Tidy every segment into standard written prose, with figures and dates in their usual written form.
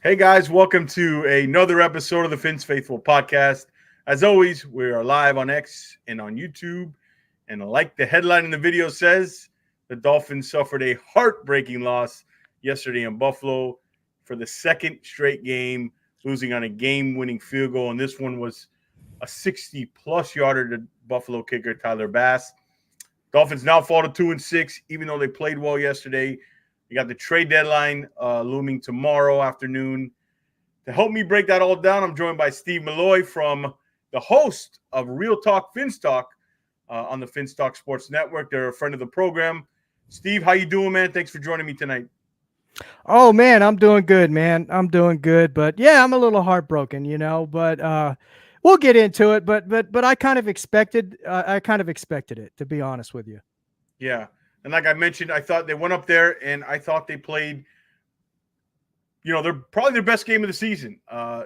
Hey guys, welcome to another episode of the Fins Faithful podcast. As always, we are live on X and on YouTube. And like the headline in the video says, the Dolphins suffered a heartbreaking loss yesterday in Buffalo for the second straight game, losing on a game-winning field goal. And this one was a 60-plus yarder to Buffalo kicker Tyler Bass. Dolphins now fall to 2-6, even though they played well yesterday. You got the trade deadline looming tomorrow afternoon. To help me break that all down, I'm joined by Steve Malloy from the host of Real Talk Finstock on the Finstock Sports Network. They're a friend of the program. Steve, how you doing, man? Thanks for joining me tonight. Oh man, I'm doing good, man. I'm doing good, but yeah, I'm a little heartbroken. But we'll get into it. But I kind of expected it, to be honest with you. Yeah. And like I mentioned, I thought they went up there and I thought they played, they're probably their best game of the season. I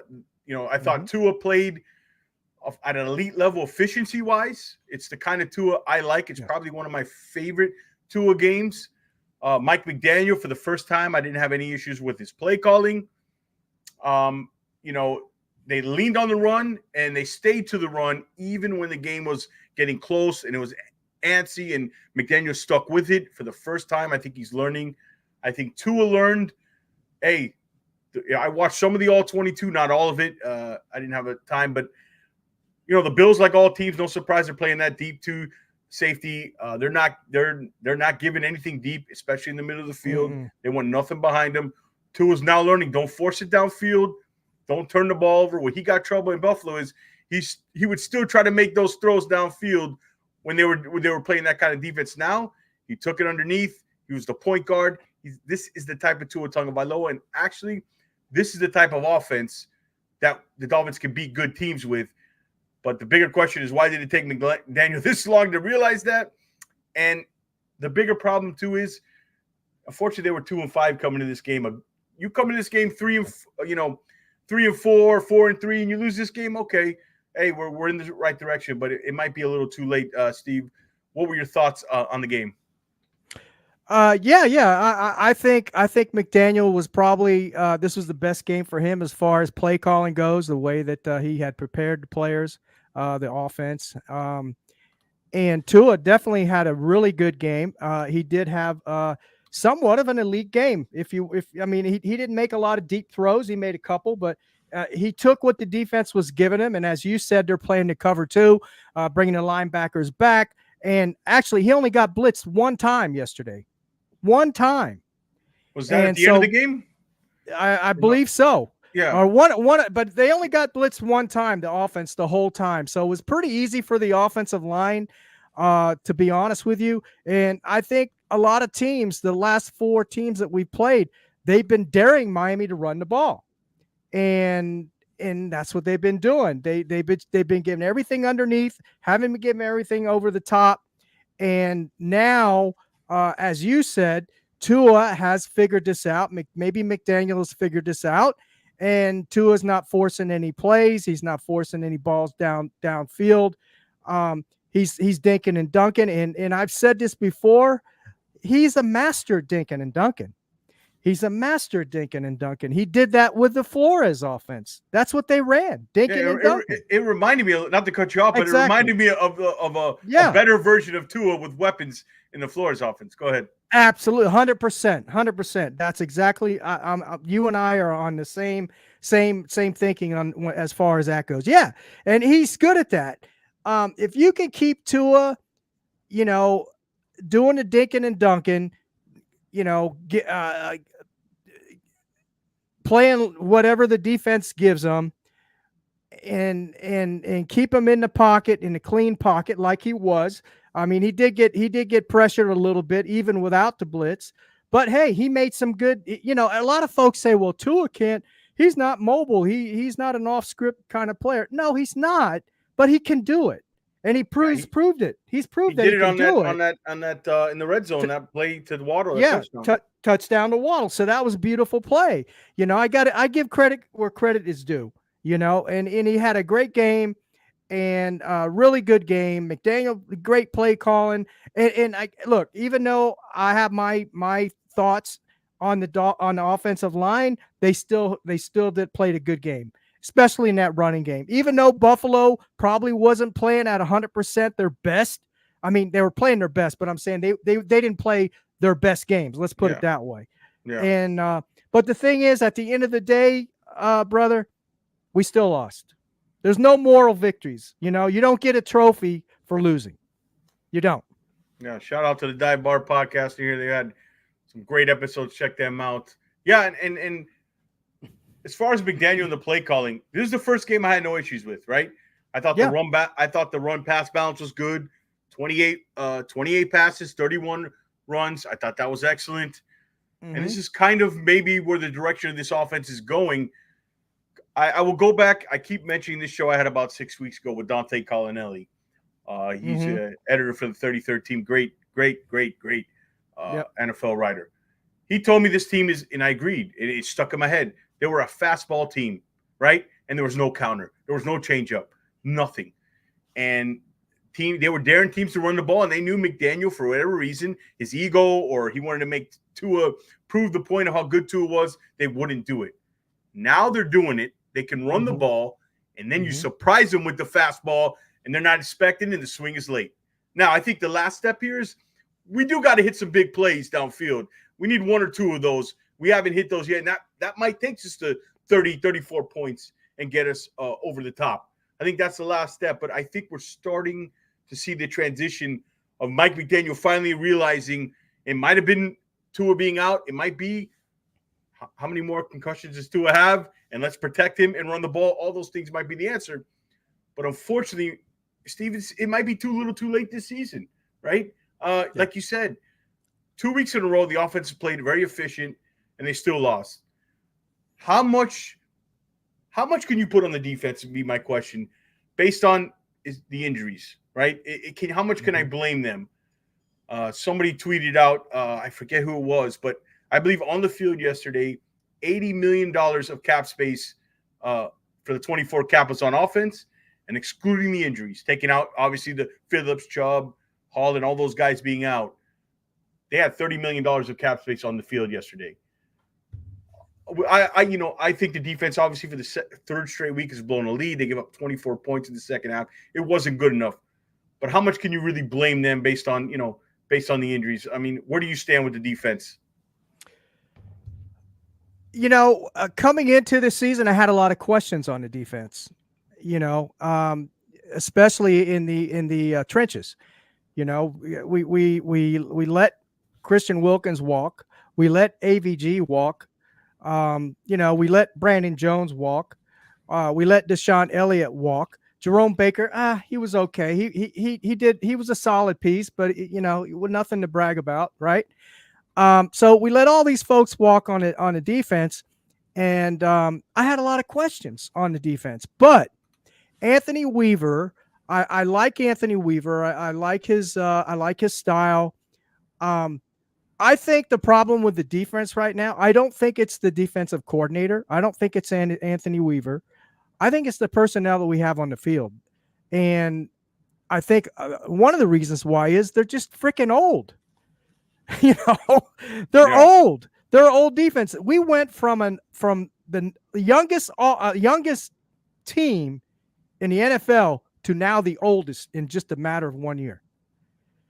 thought Hmm. Tua played at an elite level efficiency wise. It's the kind of Tua I like. It's Yeah. probably one of my favorite Tua games. Mike McDaniel, for the first time, I didn't have any issues with his play calling. Um, you know, they leaned on the run and they stayed to the run even when the game was getting close and it was antsy, and McDaniel stuck with it for the first time. I think he's learning. I think Tua learned, hey, I watched some of the all 22, not all of it. I didn't have a time, but the Bills, like all teams, no surprise they're playing that deep two safety. They're not giving anything deep, especially in the middle of the field. Mm-mm. They want nothing behind them. Tua's now learning, don't force it downfield. Don't turn the ball over. Where he got trouble in Buffalo is he would still try to make those throws downfield when they were playing that kind of defense. Now he took it underneath. He was the point guard. This is the type of Tua Tagovailoa, and actually, this is the type of offense that the Dolphins can beat good teams with. But the bigger question is, why did it take McDaniel this long to realize that? And the bigger problem too is, unfortunately, they were 2-5 coming to this game. You come into this game 3-4, 4-3, and you lose this game. Okay, hey, we're in the right direction, but it might be a little too late. Steve, what were your thoughts on the game? Yeah. I think McDaniel was probably this was the best game for him as far as play calling goes. The way that he had prepared the players, the offense. And Tua definitely had a really good game. He did have somewhat of an elite game. If I mean, he didn't make a lot of deep throws. He made a couple, but he took what the defense was giving him. And as you said, they're playing to cover two, bringing the linebackers back. And actually, he only got blitzed one time yesterday, one time. Was that at And the end of the so game? I believe so. Yeah. Or one, but they only got blitzed one time, the offense, the whole time. So it was pretty easy for the offensive line, to be honest with you. And I think a lot of teams, the last four teams that we played, they've been daring Miami to run the ball, and that's what they've been doing. They've been giving everything underneath, haven't been giving everything over the top, and now, as you said, Tua has figured this out. Maybe McDaniel has figured this out, and Tua's not forcing any plays. He's not forcing any balls downfield. He's dinking and dunking, and I've said this before. He's a master dinking and dunking. He's a master dinking and dunking. He did that with the Flores offense. That's what they ran, Yeah, dinking and dunking. it reminded me, not to cut you off, but it Exactly. reminded me of a Yeah. better version of Tua with weapons in the Flores offense. Go ahead. Absolutely, 100%, 100%. That's exactly. You and I are on the same thinking on as far as that goes. Yeah, and he's good at that. If you can keep Tua, you know, doing the dinking and dunking, get, playing whatever the defense gives him, and keep him in the pocket, in a clean pocket like he was. I mean, he did get pressured a little bit even without the blitz. But hey, he made some good. A lot of folks say, "Well, Tua can't. He's not mobile. He's not an off script kind of player." No, he's not. But he can do it, and Yeah, proved it. He's he proved that did he it can on that do on it. that on that in the red zone, that play to Waddle, that Yeah, touchdown. touchdown to Waddle. So that was a beautiful play. I give credit where credit is due. And he had a great game, and a really good game. McDaniel, great play calling. And I look, even though I have my thoughts on the offensive line, they still did played a good game, especially in that running game. Even though Buffalo probably wasn't playing at 100% their best. I mean, they were playing their best, but I'm saying they didn't play their best games. Let's put it that way. Yeah. And but the thing is, at the end of the day, brother, we still lost. There's no moral victories. You don't get a trophy for losing. You don't. Yeah. Shout out to the Dive Bar podcast here. They had some great episodes. Check them out. Yeah, and as far as McDaniel and the play calling, this is the first game I had no issues with. Right? I thought the run pass balance was good. 28 passes, 31 runs. I thought that was excellent. Mm-hmm. And this is kind of maybe where the direction of this offense is going. I will go back. I keep mentioning this show I had about 6 weeks ago with Dante Collinelli. He's an editor for the 33rd team. Great NFL writer. He told me this team is, and I agreed. It stuck in my head. They were a fastball team, right? And there was no counter. There was no changeup. Nothing. And they were daring teams to run the ball, and they knew McDaniel, for whatever reason, his ego, or he wanted to make Tua prove the point of how good Tua was, they wouldn't do it. Now they're doing it. They can run the ball, and then you surprise them with the fastball, and they're not expecting, and the swing is late. Now, I think the last step here is we do got to hit some big plays downfield. We need one or two of those. We haven't hit those yet. And that might take us to 30, 34 points and get us over the top. I think that's the last step, but I think we're starting to see the transition of Mike McDaniel finally realizing it might have been Tua being out. It might be how many more concussions does Tua have, and let's protect him and run the ball. All those things might be the answer. But unfortunately, Steve, it might be too little too late this season, right? Like you said, 2 weeks in a row, the offense played very efficient, and they still lost. How much can you put on the defense would be my question, based on the injuries, right? How much can I blame them? Somebody tweeted out, I forget who it was, but I believe on the field yesterday, $80 million of cap space for the 24 cap was on offense, and excluding the injuries, taking out obviously the Phillips, Chubb, Hall, and all those guys being out. They had $30 million of cap space on the field yesterday. I think the defense, obviously, for the third straight week has blown a lead. They give up 24 points in the second half. It wasn't good enough. But how much can you really blame them based on the injuries? I mean, where do you stand with the defense? Coming into this season, I had a lot of questions on the defense. Especially in the trenches. We let Christian Wilkins walk. We let AVG walk. We let Brandon Jones walk. We let Deshaun Elliott walk. Jerome Baker, he was okay. He was a solid piece, but nothing to brag about, right? So we let all these folks walk on the defense, and I had a lot of questions on the defense. But Anthony Weaver, I like Anthony Weaver. I like his style. I think the problem with the defense right now, I don't think it's the defensive coordinator. I don't think it's Anthony Weaver. I think it's the personnel that we have on the field. And I think one of the reasons why is they're just freaking old. They're old. They're old defense. We went from the youngest team in the NFL to now the oldest in just a matter of 1 year.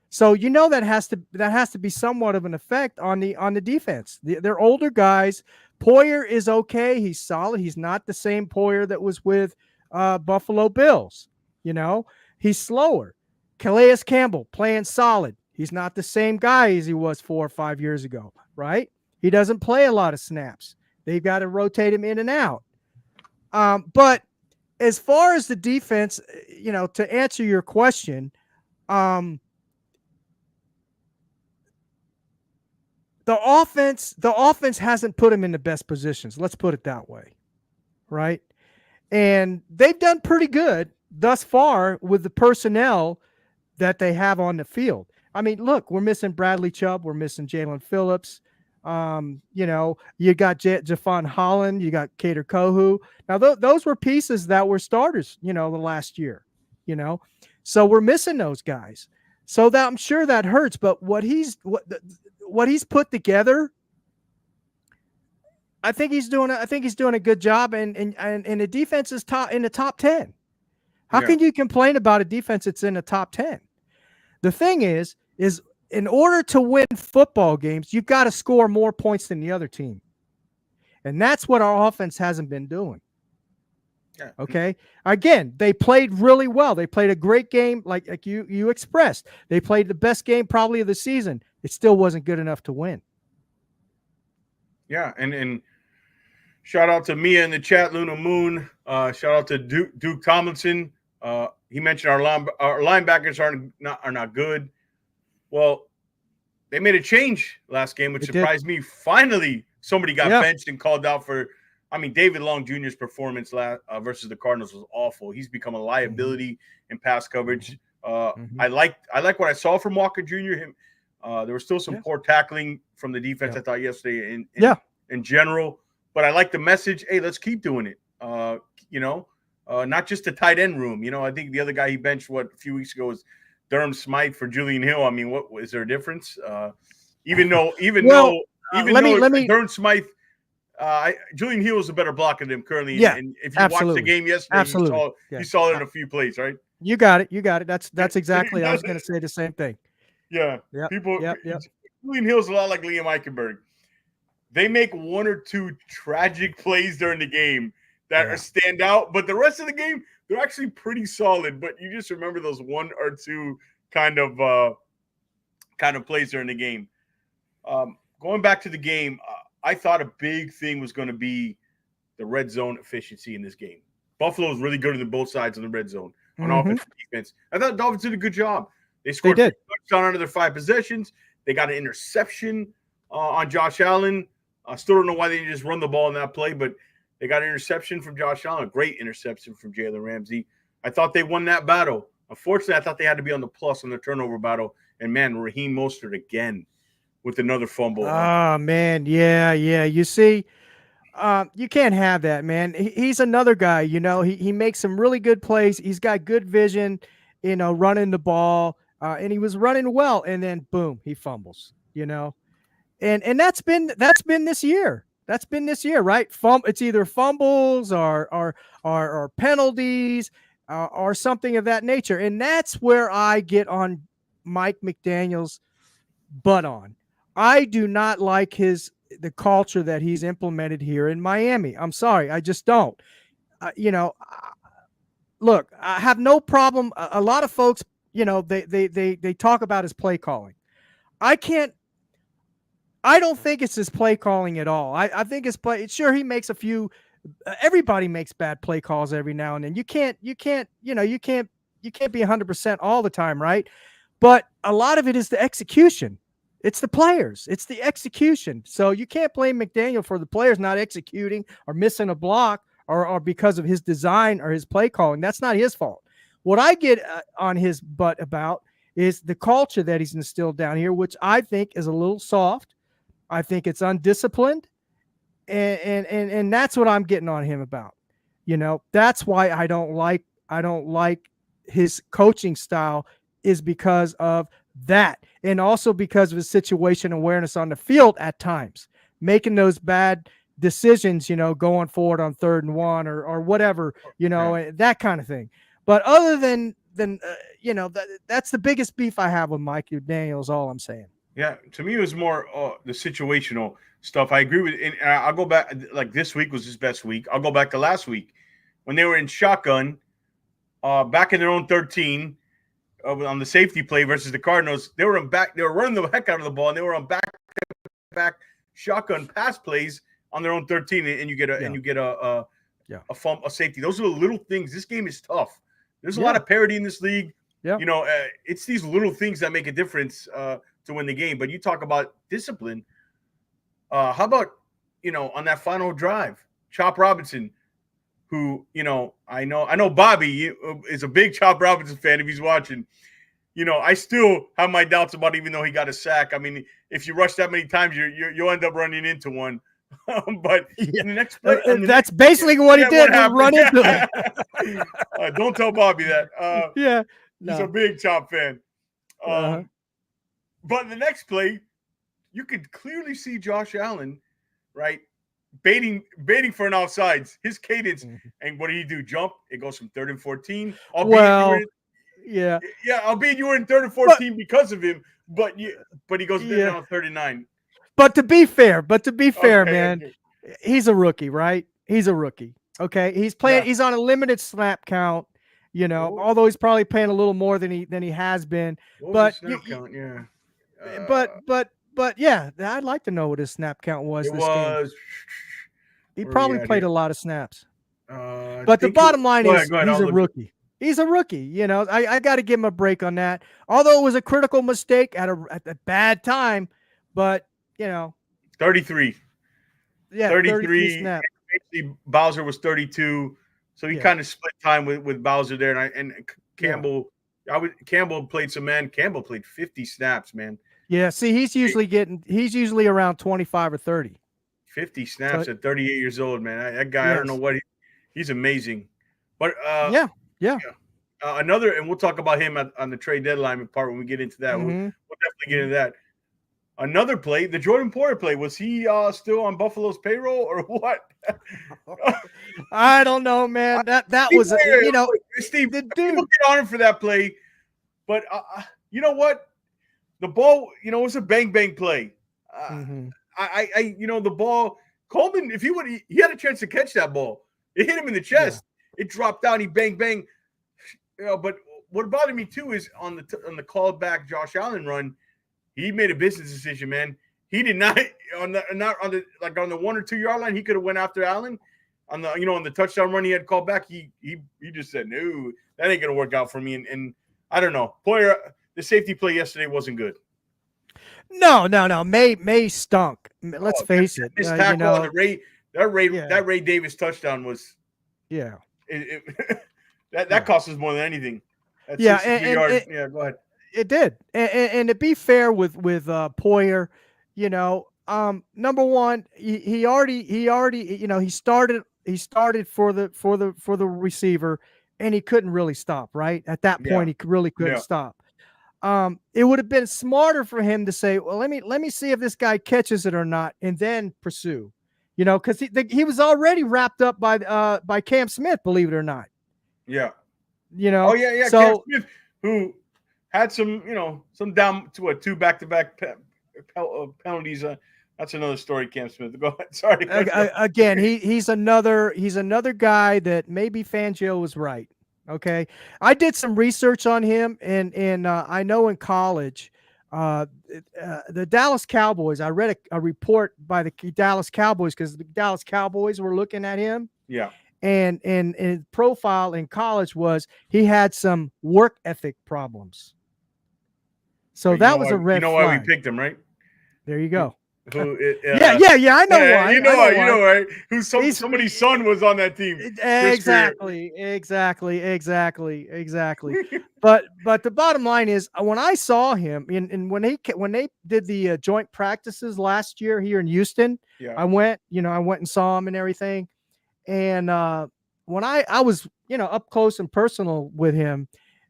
So that has to be somewhat of an effect on the defense. They're older guys. Poyer is okay. He's solid. He's not the same Poyer that was with Buffalo Bills. He's slower. Calais Campbell playing solid. He's not the same guy as he was 4 or 5 years ago, right? He doesn't play a lot of snaps. They've got to rotate him in and out. But as far as the defense, to answer your question, the offense hasn't put him in the best positions. Let's put it that way, right? And they've done pretty good thus far with the personnel that they have on the field. I mean, look, we're missing Bradley Chubb. We're missing Jalen Phillips. You got Jafon Holland. You got Kader Kohu. Now, those were pieces that were starters, the last year, So we're missing those guys. So that I'm sure that hurts. But what he's put together I think he's doing a good job, and the defense is in the top 10. How can you complain about a defense that's in the top 10? The thing is in order to win football games, you've got to score more points than the other team. And that's what our offense hasn't been doing. Yeah. Okay. Again, they played really well. They played a great game, like you expressed. They played the best game probably of the season. It still wasn't good enough to win. Yeah, and shout out to Mia in the chat, Luna Moon. Shout out to Duke Tomlinson. He mentioned our linebackers are not good. Well, they made a change last game, which surprised me. Finally, somebody got benched and called out for. I mean, David Long Jr.'s performance versus the Cardinals was awful. He's become a liability in pass coverage. I like what I saw from Walker Jr. There was still some poor tackling from the defense, I thought, yesterday in general. But I like the message. Hey, let's keep doing it. Not just the tight end room. I think the other guy he benched a few weeks ago was Durham Smythe for Julian Hill. I mean, what is there a difference? Even though Durham Smythe, Julian Hill is a better blocker than him currently. Yeah, and if you watched the game yesterday, you saw it in a few plays, right? You got it. That's exactly. I was going to say the same thing. Yeah. Julian Hill's a lot like Liam Eichenberg. They make one or two tragic plays during the game that stand out, but the rest of the game, they're actually pretty solid. But you just remember those one or two kind of plays during the game. Going back to the game, I thought a big thing was going to be the red zone efficiency in this game. Buffalo is really good on both sides of the red zone on offense and defense. I thought the Dolphins did a good job. They scored a touchdown out of their 5 possessions. They got an interception on Josh Allen. I still don't know why they didn't just run the ball in that play, but they got an interception from Josh Allen, a great interception from Jalen Ramsey. I thought they won that battle. Unfortunately, I thought they had to be on the plus on the turnover battle. And, man, Raheem Mostert again with another fumble. Oh, man, yeah. You see, you can't have that, man. He's another guy, he makes some really good plays. He's got good vision, running the ball, and he was running well, and then, boom, he fumbles, And that's been this year. That's been this year, right? It's either fumbles or penalties or something of that nature. And that's where I get on Mike McDaniel's butt on. I do not like the culture that he's implemented here in Miami. I'm sorry. I just don't. Look, I have no problem. A lot of folks, they talk about his play calling. I don't think it's his play calling at all. I think his play. Sure, he makes a few. Everybody makes bad play calls every now and then. You can't be 100% all the time, right? But a lot of it is the execution. It's the players. It's the execution. So you can't blame McDaniel for the players not executing or missing a block or because of his design or his play calling. That's not his fault. What I get on his butt about is the culture that he's instilled down here, which I think is a little soft. I think it's undisciplined, and that's what I'm getting on him about. That's why I don't like his coaching style, is because of that, and also because of his situation awareness on the field at times, making those bad decisions, going forward on 3rd and 1 or whatever, that kind of thing. But other than that's the biggest beef I have with Mike McDaniel, is all I'm saying. Yeah, to me, it was more the situational stuff. I agree with, and I'll go back. Like, this week was his best week. I'll go back to last week when they were in shotgun, back in their own 13 on the safety play versus the Cardinals. They were running the heck out of the ball, and they were on back shotgun pass plays on their own 13, and you get a safety. Those are the little things. This game is tough. There's a lot of parity in this league. Yeah, it's these little things that make a difference to win the game. But you talk about discipline. How about, on that final drive, Chop Robinson, who, I know Bobby is a big Chop Robinson fan if he's watching. I still have my doubts about, even though he got a sack. I mean, if you rush that many times, you'll end up running into one. But in the next play, that's basically what he did. Run into it. Don't tell Bobby that. He's a big Chop fan. But in the next play, you could clearly see Josh Allen, right, baiting for an offsides. His cadence, Mhm. and what did he do? Jump. It goes from 3rd and 14. Albeit you were, Well, yeah, albeit you were in 3rd and but 14 because of him. But he goes yeah. down 39. But to be fair, Okay, man, okay. he's a rookie, right? He's a rookie. Okay, he's playing. Yeah. He's on a limited snap count. What, Although he's probably playing a little more than he has been. what was the But snap count? Yeah. but yeah, I'd like to know what his snap count was It this game. was. He Where are we probably at played here? a lot of snaps. I But the think it, bottom line go is ahead, go ahead. he's I'll a look. rookie. He's a rookie. I got to give him a break on that. Although it was a critical mistake at a bad time, but 33. yeah, 33 33. snaps. Basically, Bowser was 32, so he Yeah. kind of split time with Bowser there. And Campbell, Campbell played some man. Campbell played 50 snaps, man. Yeah, see, he's usually around 25 or 30. 50 snaps So, at 38 years old, man. That guy, I don't know yes. what he's amazing. But Yeah. another, and we'll talk about him on the trade deadline part when we get into that. We'll definitely get into that. Another play, the Jordan Poyer play, was he still on Buffalo's payroll or what? I don't know, man. That was Steve. the People dude. get on him for that play, but you know what? The ball, it was a bang bang play. The ball. Coleman, if he had a chance to catch that ball. It hit him in the chest. Yeah. It dropped down. He bang bang. But what bothered me too is on the call back Josh Allen run, he made a business decision, man. He did not on the 1 or 2 yard line. He could have went after Allen on the touchdown run he had called back. He just said no, that ain't gonna work out for me. And I don't know. Poyer, the safety play yesterday wasn't good. No. May stunk. Let's face it. This tackle on that Ray Davis touchdown was that cost us more than anything. That's go ahead. It did, and to be fair with Poyer, number one, he started for the receiver, and he couldn't really stop. Right at that point, he really couldn't stop. It would have been smarter for him to say, well, let me see if this guy catches it or not, and then pursue. Because he was already wrapped up by Cam Smith, believe it or not. Yeah. So, Cam Smith, who had some down to 2 back-to-back penalties. That's another story, Cam Smith. Go ahead. Sorry. Again, he's another guy that maybe Fangio was right. Okay, I did some research on him, and I know in college, the Dallas Cowboys. I read a report by the Dallas Cowboys because the Dallas Cowboys were looking at him. Yeah. And his profile in college was he had some work ethic problems. So that was a red flag. Why we picked him, right? There you go. I know why. You know why. Somebody's son was on that team. Exactly. But the bottom line is, when I saw him, and when they did the joint practices last year here in Houston, I went and saw him and everything. And when I was up close and personal with him,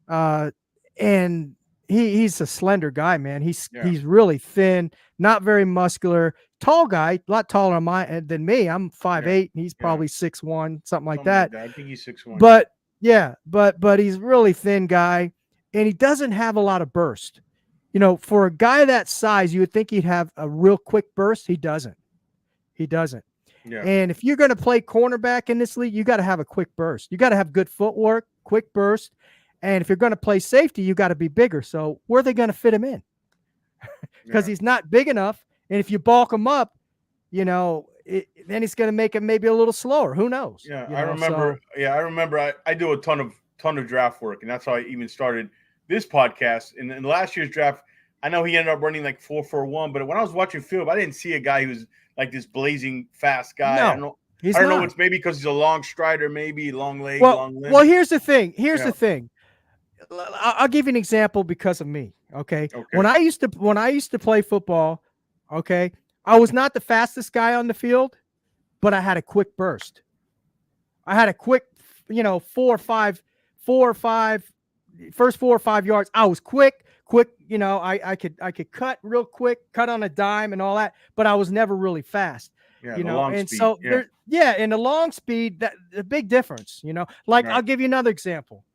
and he's a slender guy, man. He's really thin, not very muscular, tall guy, a lot taller than me. I'm 5'8", and he's probably 6'1", something like that. I think he's 6'1". But he's really thin guy, and he doesn't have a lot of burst. For a guy that size, you would think he'd have a real quick burst. He doesn't. Yeah. And if you're going to play cornerback in this league, you got to have a quick burst. You got to have good footwork, quick burst. And if you're going to play safety, you got to be bigger. So where are they going to fit him in? Because he's not big enough. And if you bulk him up, then he's going to make him maybe a little slower. Who knows? Yeah, I remember. I do a ton of draft work, and that's how I even started this podcast. In the last year's draft, I know he ended up running like 4.41, but when I was watching film, I didn't see a guy who's like this blazing fast guy. No, I don't know. It's maybe because he's a long strider, maybe long leg, long limb. Well, here's the thing. The thing. I'll give you an example because of me. Okay. When I used to play football, okay, I was not the fastest guy on the field, but I had a quick burst. I had a quick, 4 or 5, first 4 or 5 yards. I was quick. I could cut real quick, cut on a dime and all that, but I was never really fast. Yeah, you the know, long and speed. so in the long speed, that the big difference, you know, like Right. I'll give you another example.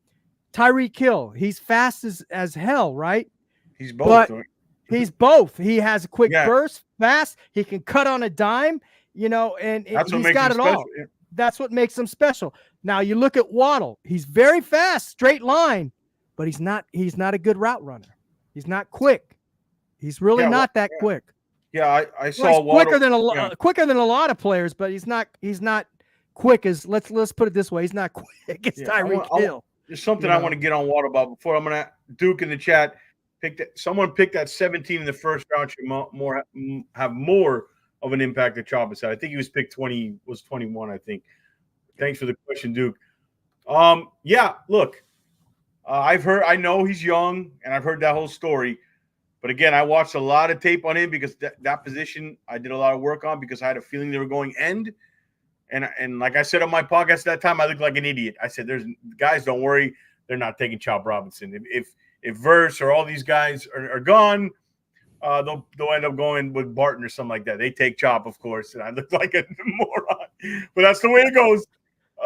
Tyreek Hill, he's fast as hell, right? He's both. But Right? he's both. He has a quick Yeah, burst, fast. He can cut on a dime, you know, and that's what he's makes him got it special. all. That's what makes him special. Now you look at Waddle. He's very fast, straight line, but he's not a good route runner. He's not quick. He's really Yeah, not that yeah, quick. yeah. I Well, he's saw Waddle. Yeah, quicker than a lot of players, but he's not quick as let's put it this way. He's not quick as yeah. Tyreek Hill. There's something You I want know. to get on Waddle about before I'm gonna Duke in the chat. Someone picked that 17 in the first round should have more of an impact at Chopper said. I think he was picked 21. I think. Thanks for the question, Duke. Yeah. Look, I know he's young, and I've heard that whole story. But again, I watched a lot of tape on him because that position I did a lot of work on because I had a feeling they were going end. And like I said on my podcast that time, I looked like an idiot. I said, "There's guys, don't worry, they're not taking Chop Robinson. If Verse or all these guys are gone, they'll end up going with Barton or something like that. They take Chop, of course." And I looked like a moron, but that's the way it goes.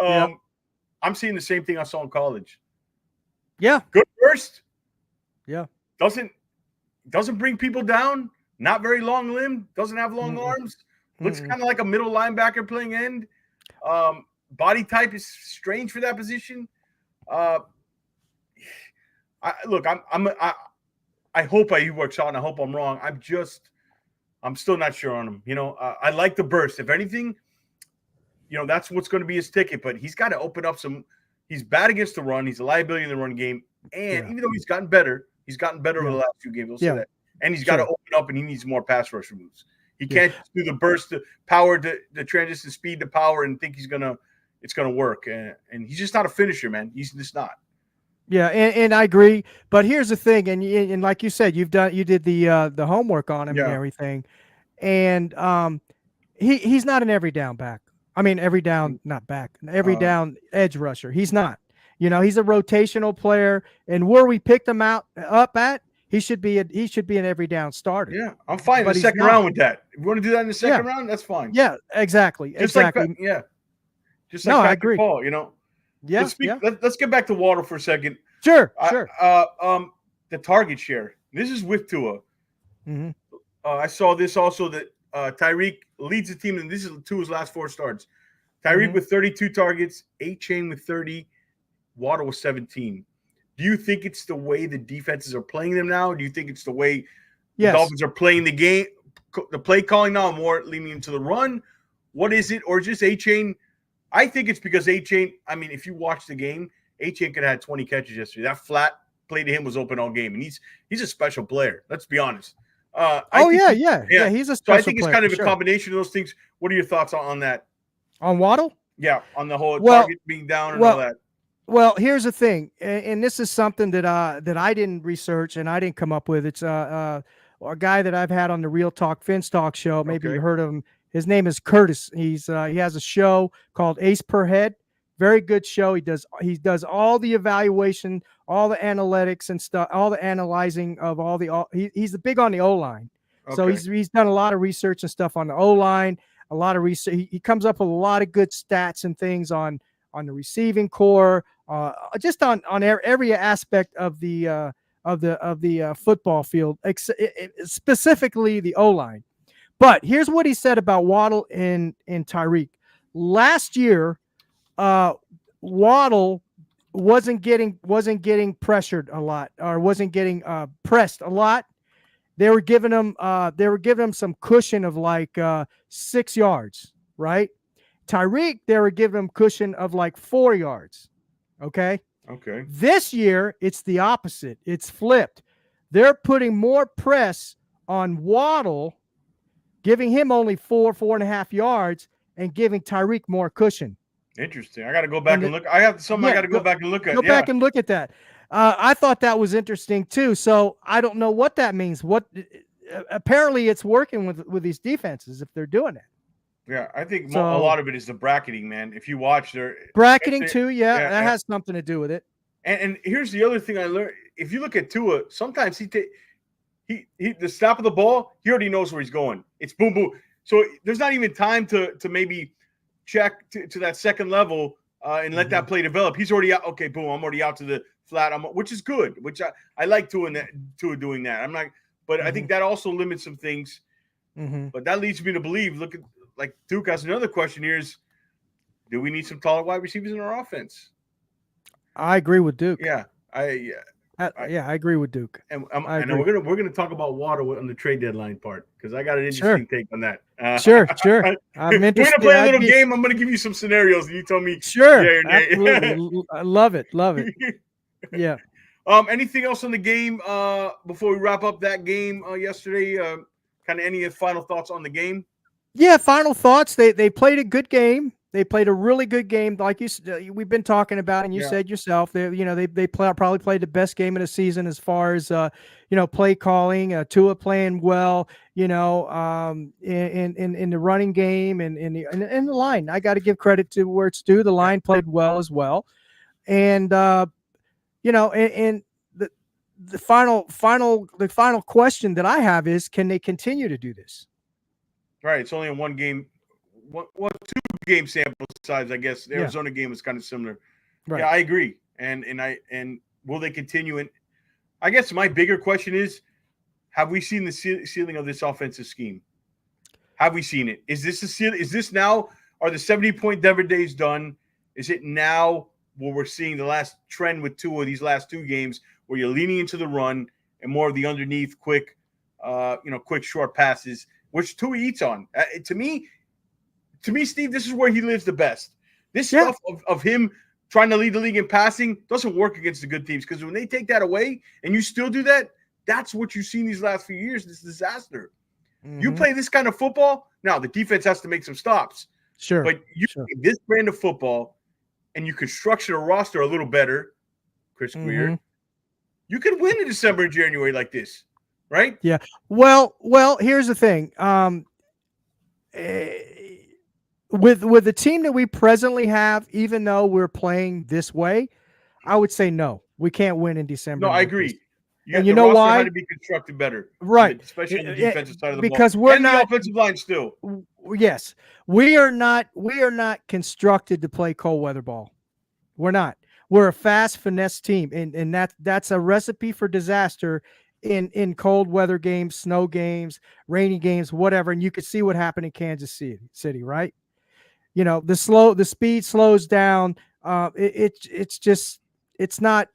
Yep. I'm seeing the same thing I saw in college. Yeah. Good burst. Yeah. Doesn't bring people down. Not very long limbed. Doesn't have long arms. Looks kind of like a middle linebacker playing end. Body type is strange for that position. I hope he works out, and I hope I'm wrong. I'm still not sure on him. You know, I like the burst. If anything, you know, that's what's going to be his ticket. But he's got to open up some. He's bad against the run. He's a liability in the run game, and even though he's gotten better over the last few games. We'll say that. And he's got to open up, and he needs more pass rush moves. He can't do the burst, the power, the transition, speed to power, and think it's gonna work. And he's just not a finisher, man. He's just not. Yeah, and I agree. But here's the thing, and like you said, you did the homework on him and everything, and he's not an every down back. I mean, every down, not back, every down edge rusher. He's not. You know, he's a rotational player, and where we picked him up at, he should be an every down starter. Yeah, I'm fine in the second round with that. If you want to do that in the second round, that's fine. Yeah, exactly. Just like I agree. Paul, you know. Yeah, let's get back to Waddle for a second. Sure. The target share. This is with Tua. Mm-hmm. I saw this also that Tyreek leads the team, and this is Tua's last 4 starts. Tyreek with 32 targets, A-Chain with 30, Waddle with 17. Do you think it's the way the defenses are playing them now? Do you think it's the way the Dolphins are playing the game, the play calling now, more leaning into the run? What is it? Or just A-Chain? I think it's because A-Chain, I mean, if you watch the game, A-Chain could have had 20 catches yesterday. That flat play to him was open all game. And he's a special player. Let's be honest. He's a special So I think it's player, kind of a combination of those things. What are your thoughts on that? On Waddle? Yeah, on the whole target being down and all that. Well, here's the thing, and this is something that I didn't research and I didn't come up with. It's a guy that I've had on the Real Talk Finns Talk show. Maybe you heard of him. His name is Curtis. He has a show called Ace Per Head. Very good show. He does all the evaluation, all the analytics and stuff, all the analyzing of he's big on the O-line. Okay. So he's done a lot of research and stuff on the O-line. A lot of research. He comes up with a lot of good stats and things on the receiving core, just on every aspect of the football field, specifically the O-line. But here's what he said about Waddle and Tyreek. Last year, Waddle wasn't getting pressured a lot, or wasn't getting pressed a lot. They were giving him some cushion of like 6 yards, right? Tyreek, they were giving him cushion of like 4 yards. Okay. This year, it's the opposite. It's flipped. They're putting more press on Waddle, giving him only 4.5 yards, and giving Tyreek more cushion. Interesting. I got to go back and look. I got to go back and look at. Go back and look at that. I thought that was interesting too. So I don't know what that means. Apparently it's working with these defenses if they're doing it. Yeah, I think a lot of it is the bracketing, man. If you watch their bracketing too, that has something to do with it. And here's the other thing I learned. If you look at Tua, sometimes he the snap of the ball, he already knows where he's going. It's boom, boom. So there's not even time to maybe check to that second level and let that play develop. He's already out. Okay, boom, I'm already out to the flat, which is good, which I like doing that. I'm not, but I think that also limits some things. But that leads me to believe, look at, like Duke has another question here is, do we need some taller wide receivers in our offense? I agree with Duke. Yeah. I agree with Duke. And we're gonna talk about water on the trade deadline part because I got an interesting take on that. Sure. I'm interested. We're gonna play a little game. I'm gonna give you some scenarios, and you tell me. Sure, absolutely. I love it. Yeah. Anything else on the game before we wrap up that game yesterday? Kind of any final thoughts on the game? Yeah, final thoughts. They played a good game. They played a really good game, like we've been talking about, and you said yourself. They probably played the best game of the season as far as play calling. Tua playing well, in the running game and in the line. I got to give credit to where it's due. The line played well as well, and and the final question that I have is, can they continue to do this? Right, it's only a one game. Two game sample size, I guess. The Arizona game was kind of similar. Right. Yeah, I agree. And will they continue? And I guess my bigger question is, have we seen the ceiling of this offensive scheme? Have we seen it? Is this the ceiling? Is this now? Are the 70-point Denver days done? Is it now where we're seeing the last trend with Tua these last two games, where you're leaning into the run and more of the underneath quick short passes, which Tua eats on? To me, Steve, this is where he lives the best. This stuff of him trying to lead the league in passing doesn't work against the good teams, because when they take that away and you still do that, that's what you've seen these last few years, this disaster. You play this kind of football, now the defense has to make some stops. Sure. But you play this brand of football and you can structure a roster a little better, Chris Greer, you could win in December and January like this, right? Yeah. Well, here's the thing. With the team that we presently have, even though we're playing this way, I would say no. We can't win in December. No, I agree. And you know why? Had to be constructed better, right? Especially on the defensive side of the ball. Because we're and not the offensive line still. Yes, we are not constructed to play cold weather ball. We're not. We're a fast finesse team, and that's a recipe for disaster in cold weather games, snow games, rainy games, whatever. And you could see what happened in Kansas City, right? The speed slows down. It's just not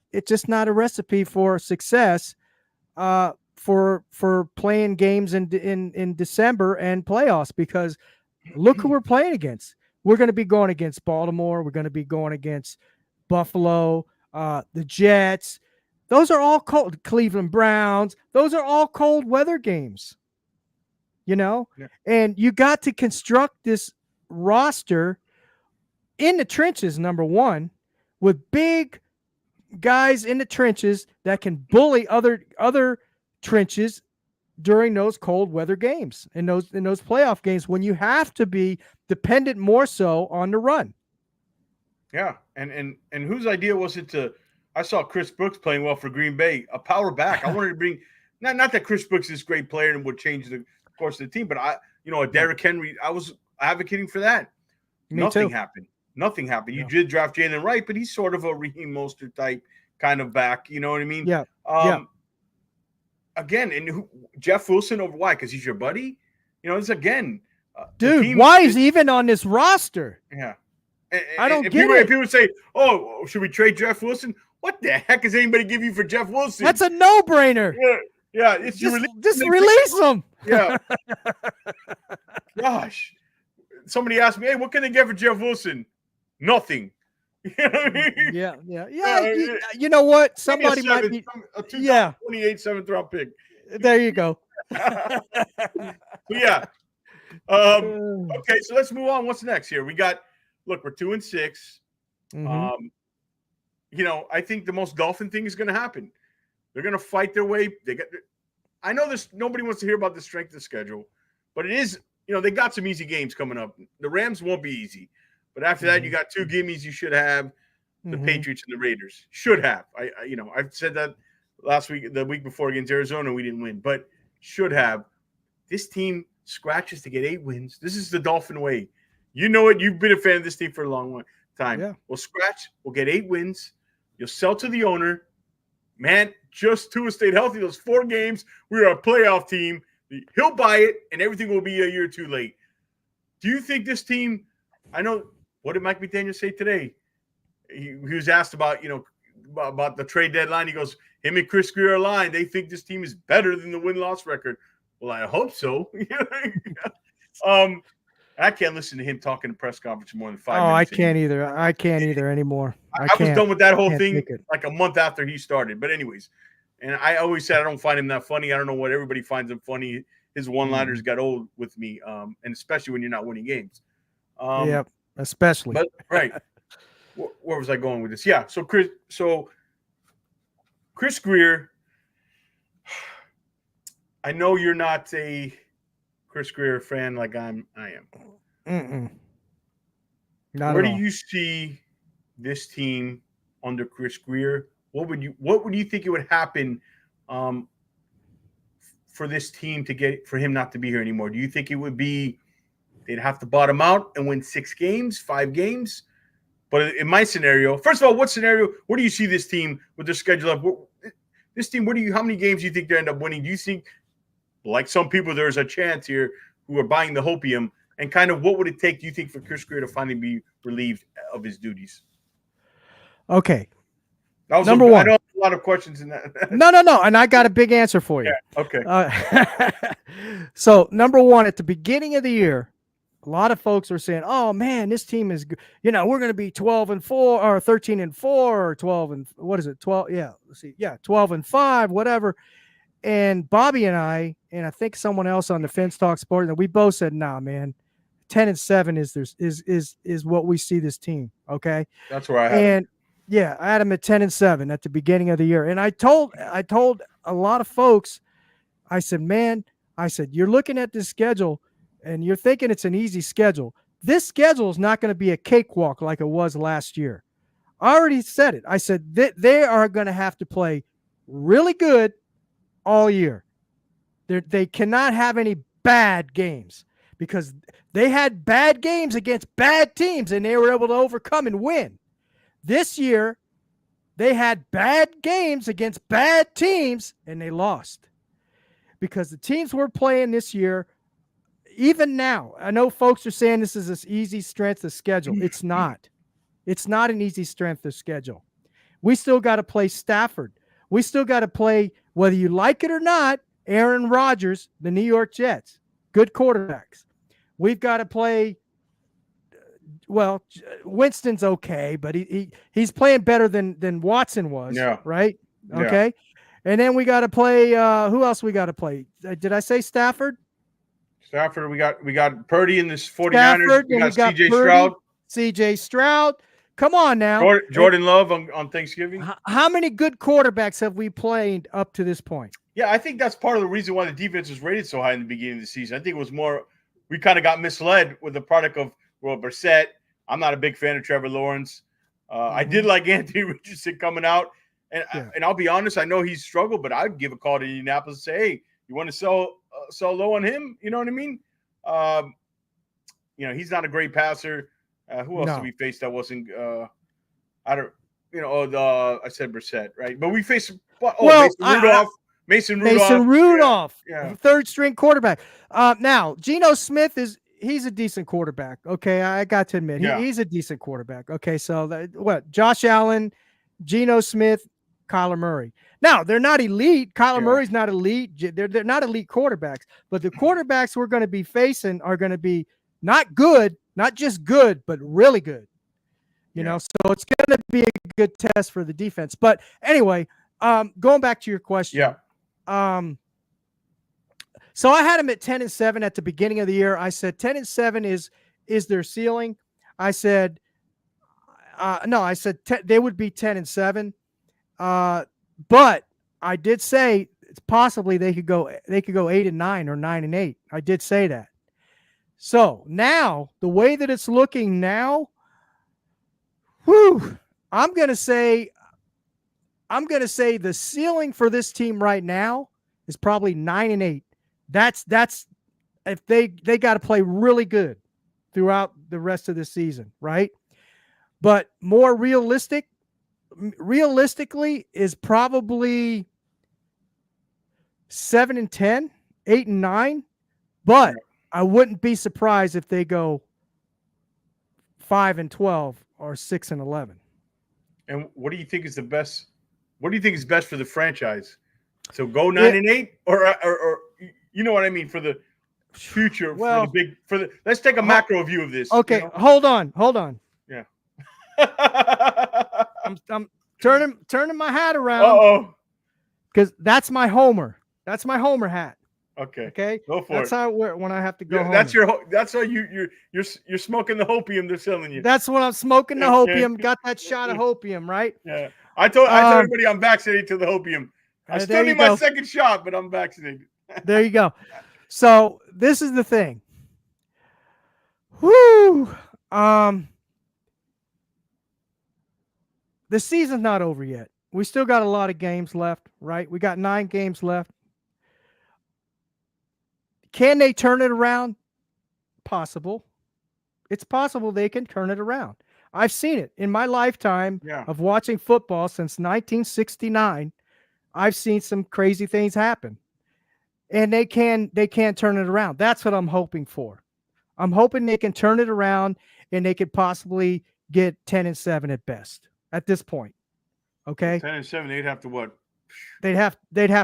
a recipe for success for playing games in December and playoffs, because look who we're playing against. We're going to be going against Baltimore. We're going to be going against Buffalo, the Jets. Those are all cold. Cleveland Browns. Those are all cold weather games. And you got to construct this roster in the trenches, number one, with big guys in the trenches that can bully other trenches during those cold weather games, in those playoff games, when you have to be dependent more so on the run. Yeah, and whose idea was it to? I saw Chris Brooks playing well for Green Bay, a power back. I wanted to bring not that Chris Brooks is a great player and would change the course of the team, but a Derrick Henry. I was advocating for that. Nothing happened. Yeah. You did draft Jalen Wright, but he's sort of a Raheem Mostert type kind of back. You know what I mean? Yeah. Again, and Jeff Wilson over why? Because he's your buddy. It's again. Dude, why is he even on this roster? Yeah. I don't get it. People say, "Oh, should we trade Jeff Wilson?" What the heck is anybody give you for Jeff Wilson? That's a no-brainer. Yeah. It's just release him. Yeah. Gosh. Somebody asked me, "Hey, what can they get for Jeff Wilson?" Nothing. You know what I mean? Yeah. You know what? Somebody might be. 2028 7th round pick. There you go. Yeah. Okay, so let's move on. What's next here? We're 2-6. I think the most Dolphin thing is going to happen. They're going to fight their way. I know nobody wants to hear about the strength of the schedule, but it is. They got some easy games coming up. The Rams won't be easy, but after that, you got two gimmies. You should have the Patriots and the Raiders. Should have. I've said that last week, the week before against Arizona, we didn't win, but should have. This team scratches to get 8 wins. This is the Dolphin way. You know it. You've been a fan of this team for a long time. Yeah. We'll scratch. We'll get 8 wins. You'll sell to the owner. Man, just Tua stayed healthy those 4 games. We are a playoff team. He'll buy it, and everything will be a year too late. Do you think this team – I know – what did Mike McDaniel say today? He was asked about, about the trade deadline. He goes, him and Chris Greer are aligned. They think this team is better than the win-loss record. Well, I hope so. I can't listen to him talking in press conference more than 5 minutes. Oh, I can't either. I can't either anymore. I was done with that whole thing like a month after he started. But anyways, and I always said I don't find him that funny. I don't know what everybody finds him funny. His one-liners got old with me, and especially when you're not winning games. Yep, especially. But right. Where was I going with this? Yeah. So Chris Greer. I know you're not a Chris Greer fan like I am. Where do you see this team under Chris Greer? What would you think it would happen for this team for him not to be here anymore? Do you think it would be they'd have to bottom out and win 6 games, 5 games? But in my scenario, first of all, what do you see this team with their schedule up? This team, how many games do you think they end up winning? Do you think, like some people, there's a chance here who are buying the hopium? And kind of what would it take, do you think, for Chris Greer to finally be relieved of his duties? Okay. That was Number one. I know a lot of questions in that. No. And I got a big answer for you. Yeah, okay. So, number one, at the beginning of the year, a lot of folks are saying, oh, man, this team is good. We're going to be 12-4 or 13-4 or 12 and what is it? 12. Yeah. Let's see. Yeah. 12-5, whatever. And Bobby and I think someone else on the Fence Talk Sport, and we both said, nah, man, 10-7 is what we see this team. Okay. That's where I had him. Yeah, I had him at 10-7 at the beginning of the year. And I told a lot of folks, I said, you're looking at this schedule and you're thinking it's an easy schedule. This schedule is not going to be a cakewalk like it was last year. I already said it. I said they are going to have to play really good all year. They cannot have any bad games because they had bad games against bad teams and they were able to overcome and win. This year, they had bad games against bad teams and they lost because the teams we're playing this year, even now, I know folks are saying this is this easy strength of schedule. It's not. It's not an easy strength of schedule. We still got to play Stafford. We still got to play, whether you like it or not, Aaron Rodgers, the New York Jets, good quarterbacks. We've got to play, well, Winston's okay, but he's playing better than Watson was, right? Yeah. Okay. And then we got to play, who else we got to play? Did I say Stafford? Stafford, we got Purdy in this 49ers. Stafford, we got CJ Purdy, Stroud. CJ Stroud. Come on now. Jordan Love on Thanksgiving. How many good quarterbacks have we played up to this point? Yeah, I think that's part of the reason why the defense was rated so high in the beginning of the season. I think it was more we kind of got misled with the product of Brissett. I'm not a big fan of Trevor Lawrence. I did like Anthony Richardson coming out. And I'll be honest, I know he's struggled, but I'd give a call to Indianapolis and say, hey, you want to sell low on him? You know what I mean? He's not a great passer. Who else did we face that wasn't I said Brissett, right? But we faced Mason Rudolph, yeah. Third string quarterback. Now, Geno Smith he's a decent quarterback. Okay, I got to admit, he's a decent quarterback. Okay, so Josh Allen, Geno Smith, Kyler Murray. Now, they're not elite. Kyler Murray's not elite. They're not elite quarterbacks, but the quarterbacks we're going to be facing are going to be not good, not just good, but really good. You know, so it's going to be a good test for the defense. But anyway, going back to your question. Yeah. So I had them at 10-7 at the beginning of the year. I said 10-7 is their ceiling. I said they would be 10-7. But I did say it's possibly they could go 8-9 or 9-8. I did say that. So now the way that it's looking now, I'm gonna say the ceiling for this team right now is probably 9-8. That's if they got to play really good throughout the rest of the season, right? But more realistically is probably 7-10, 8-9. But I wouldn't be surprised if they go 5-12 or 6-11. And what do you think is the best? What do you think is best for the franchise? So go 9-8, or you know what I mean, for the future, let's take a macro view of this. Okay, hold on. Yeah. I'm turning my hat around. Uh-oh. Because that's my homer. That's my homer hat. Okay. Go for that's it. how when I have to go home. That's how you're smoking the hopium they're selling you. That's when I'm smoking the hopium. Got that shot of hopium, right? Yeah. I told everybody I'm vaccinated to the hopium. I still need my second shot, but I'm vaccinated. There you go. So this is the thing. Whoo. The season's not over yet. We still got a lot of games left, right? We got 9 games left. Can they turn it around? Possible. It's possible they can turn it around. I've seen it in my lifetime of watching football since 1969. I've seen some crazy things happen. And they can turn it around. That's what I'm hoping for. I'm hoping they can turn it around and they could possibly get 10-7 at best at this point. Okay. 10-7, they'd have to what? They'd have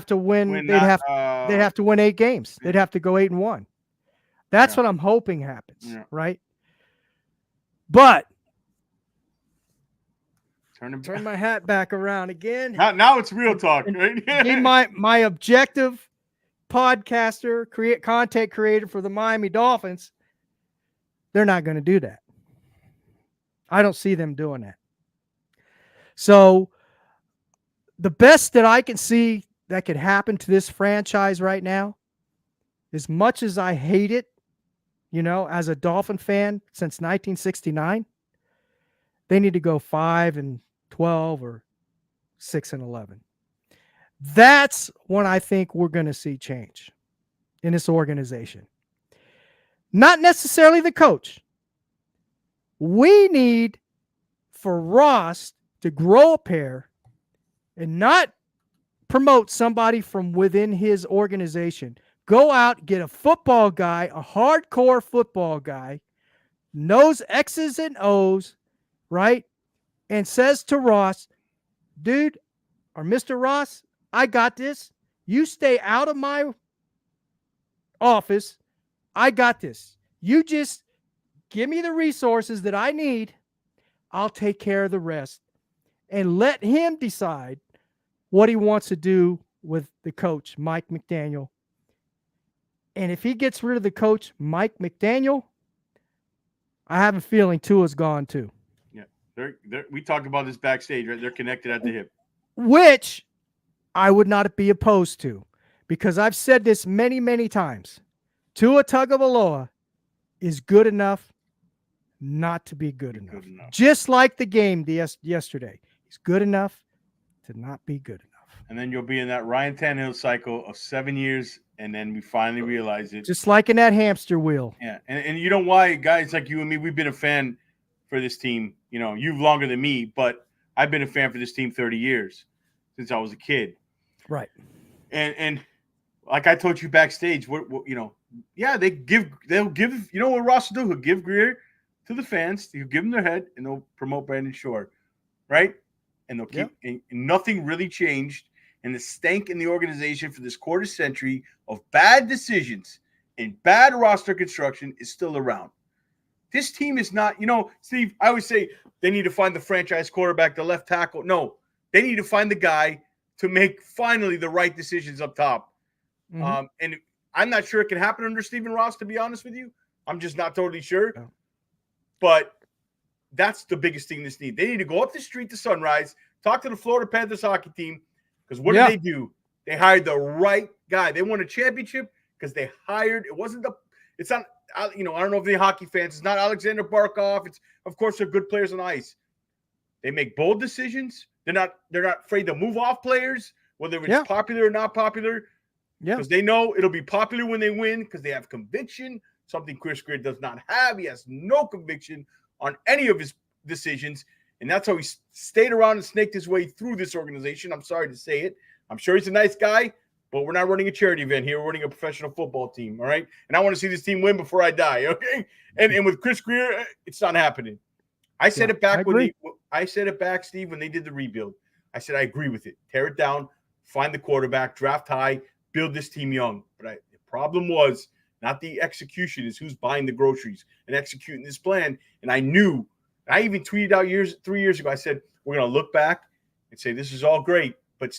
to win. They'd have to win 8 games. They'd have to go 8-1. That's what I'm hoping happens, right? But turn my hat back around again. Now it's real talk, right? Be my objective podcaster, content creator for the Miami Dolphins. They're not going to do that. I don't see them doing that. So the best that I can see that could happen to this franchise right now, as much as I hate it, as a Dolphin fan since 1969, they need to go 5-12 or 6-11. That's when I think we're going to see change in this organization. Not necessarily the coach. We need for Ross to grow a pair and not promote somebody from within his organization. Go out, get a football guy, a hardcore football guy, knows X's and O's, right? And says to Ross, dude, or Mr. Ross, I got this. You stay out of my office. I got this. You just give me the resources that I need. I'll take care of the rest. And let him decide what he wants to do with the coach, Mike McDaniel. And if he gets rid of the coach, Mike McDaniel, I have a feeling Tua's gone too. Yeah, we talked about this backstage, right? They're connected at the hip. Which I would not be opposed to, because I've said this many, many times. Tua Tagovailoa is good enough not to be good enough. Just like the game yesterday. He's good enough to not be good enough. And then you'll be in that Ryan Tannehill cycle of 7 years, and then we finally realize it. Just like in that hamster wheel. Yeah, and you know why, guys like you and me, we've been a fan for this team. You've longer than me, but I've been a fan for this team 30 years since I was a kid. Right. And like I told you backstage, they'll give, what Ross will do? He'll give Greer to the fans, he'll give them their head, and they'll promote Brandon Shore, right? And they'll keep, and nothing really changed. And the stank in the organization for this quarter century of bad decisions and bad roster construction is still around. This team is not, Steve, I always say they need to find the franchise quarterback, the left tackle. No, they need to find the guy to make finally the right decisions up top. Mm-hmm. And I'm not sure it can happen under Stephen Ross, to be honest with you. I'm just not totally sure. No. But that's the biggest thing this need. They need to go up the street to Sunrise, talk to the Florida Panthers hockey team, because what did they do? They hired the right guy. They won a championship because they hired. It's not. I don't know if they're hockey fans. It's not Alexander Barkov. It's, of course, they're good players on ice. They make bold decisions. They're not afraid to move off players, whether it's popular or not popular. Yeah. Because they know it'll be popular when they win because they have conviction, something Chris Greer does not have. He has no conviction on any of his decisions. And that's how he stayed around and snaked his way through this organization. I'm sorry to say it. I'm sure he's a nice guy, but we're not running a charity event here. We're running a professional football team, all right? And I want to see this team win before I die, okay? And with Chris Greer, it's not happening. I said it back Steve, when they did the rebuild. I said I agree with it. Tear it down, find the quarterback, draft high, build this team young. But the problem was not the execution, is who's buying the groceries and executing this plan. And I knew. I even tweeted out 3 years ago. I said we're going to look back and say this is all great, but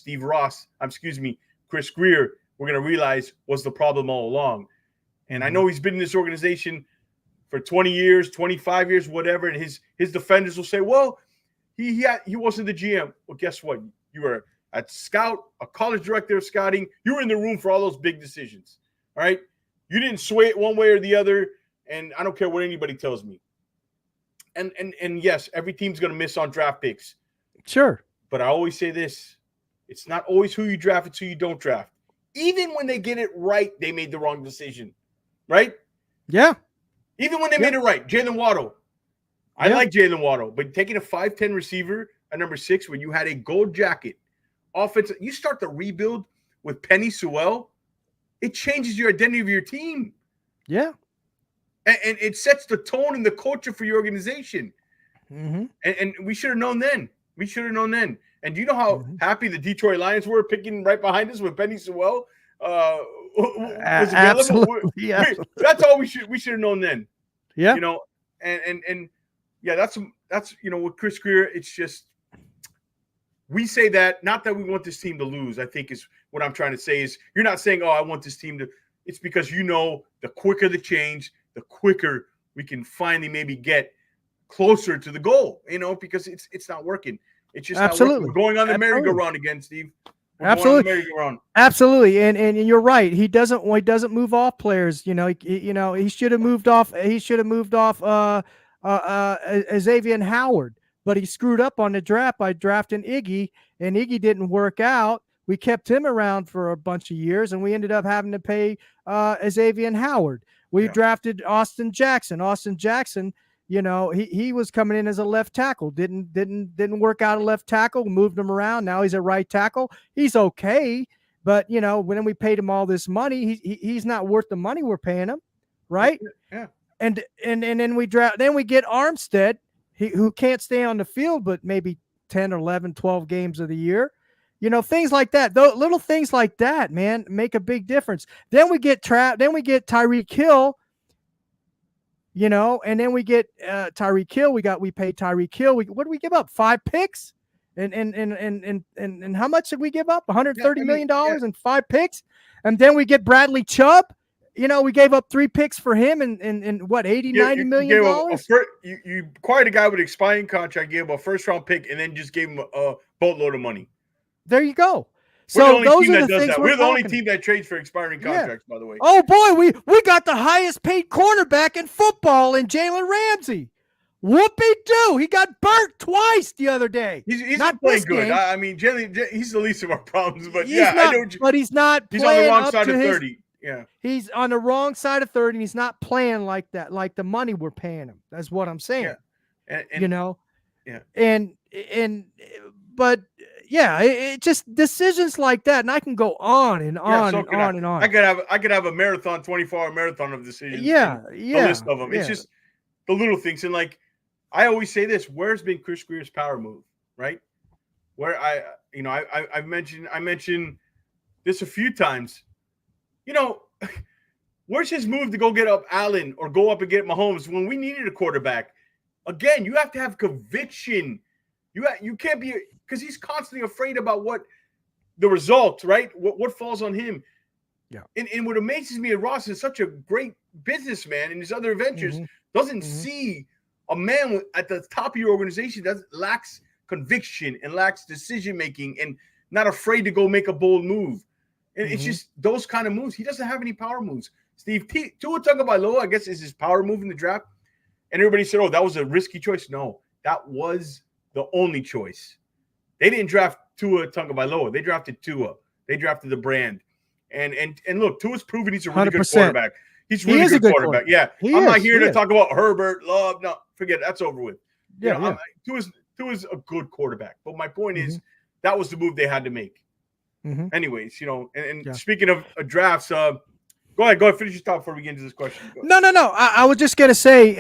Chris Greer, we're going to realize was the problem all along. And I know he's been in this organization for 20 years, 25 years, whatever. And his defenders will say, well, he wasn't the GM. Well, guess what? You were a scout, a college director of scouting. You were in the room for all those big decisions. All right. You didn't sway it one way or the other. And I don't care what anybody tells me. And yes, every team's going to miss on draft picks. Sure. But I always say this. It's not always who you draft, it's who you don't draft. Even when they get it right, they made the wrong decision. Right? Yeah. Even when they made it right. Jalen Waddle. I like Jalen Waddle, but taking a 5'10 receiver at number 6 when you had a gold jacket offense, you start the rebuild with Penny Sewell, it changes your identity of your team. Yeah. And it sets the tone and the culture for your organization. Mm-hmm. And we should have known then. And do you know how happy the Detroit Lions were picking right behind us with Penny Sewell? Was absolutely. Yeah. That's all we should have known then. Yeah. You know, and yeah, that's with Chris Greer, it's just we say that, not that we want this team to lose, I think is what I'm trying to say is you're not saying, oh, I want this team to. It's because the quicker the change, the quicker we can finally maybe get closer to the goal, because it's not working. It's just not working. We're going on the merry-go-round again, Steve. Absolutely. Absolutely. And you're right. He doesn't move off players. He should have moved off. Xavier Howard, but he screwed up on the draft by drafting Iggy, and Iggy didn't work out. We kept him around for a bunch of years, and we ended up having to pay Xavier Howard. We drafted Austin Jackson. Austin Jackson, he was coming in as a left tackle. Didn't work out a left tackle. Moved him around. Now he's a right tackle. He's okay, but when we paid him all this money, he's not worth the money we're paying him, right? Yeah. And then we draft. Then we get Armstead, who can't stay on the field, but maybe 10 or 11, 12 games of the year. Things like that. Those little things like that, man, make a big difference. Then we get Tyreek Hill. And then we get Tyreek Hill. We paid Tyreek Hill. What did we give up? 5 picks? And how much did we give up? $130 million and 5 picks. And then we get Bradley Chubb. We gave up 3 picks for him and what, $90 million? You acquired a guy with an expiring contract, gave him a first-round pick, and then just gave him a boatload of money. There you go. So those are the things we're the only team that trades for expiring contracts, by the way. Oh boy, we got the highest paid cornerback in football in Jalen Ramsey. Whoopie-doo. He got burnt twice the other day. He's not playing good. I mean, Jalen, he's the least of our problems, but he's not. He's on the wrong side of 30. Yeah, he's on the wrong side of 30, and he's not playing like that, like the money we're paying him. That's what I'm saying. Yeah. It just decisions like that, and I can go on and on and on and on. I could have a marathon, 24-hour marathon of decisions. The list of them. It's just the little things, and like I always say this: where's been Chris Greer's power move, right? Where I mentioned this a few times. Where's his move to go get up Allen or go up and get Mahomes when we needed a quarterback? Again, you have to have conviction. You can't be, because he's constantly afraid about what the result, right? What falls on him. Yeah. And what amazes me, Ross is such a great businessman in his other ventures, doesn't see a man at the top of your organization that lacks conviction and lacks decision making and not afraid to go make a bold move. And it's just those kind of moves. He doesn't have any power moves. Steve, Tua Tagovailoa, I guess, is his power move in the draft. And everybody said, oh, that was a risky choice. No, that was the only choice. They didn't draft Tua Tagovailoa. They drafted Tua. They drafted the brand. And look, Tua's proven he's a really good 100%. quarterback. He's really good quarterback. Yeah, I'm not here to talk about Herbert, Love. No, forget it. That's over with. Yeah. Tua's a good quarterback. But my point is, that was the move they had to make. Anyways, and speaking of drafts, go ahead, finish your thought before we get into this question. No. I was just gonna say,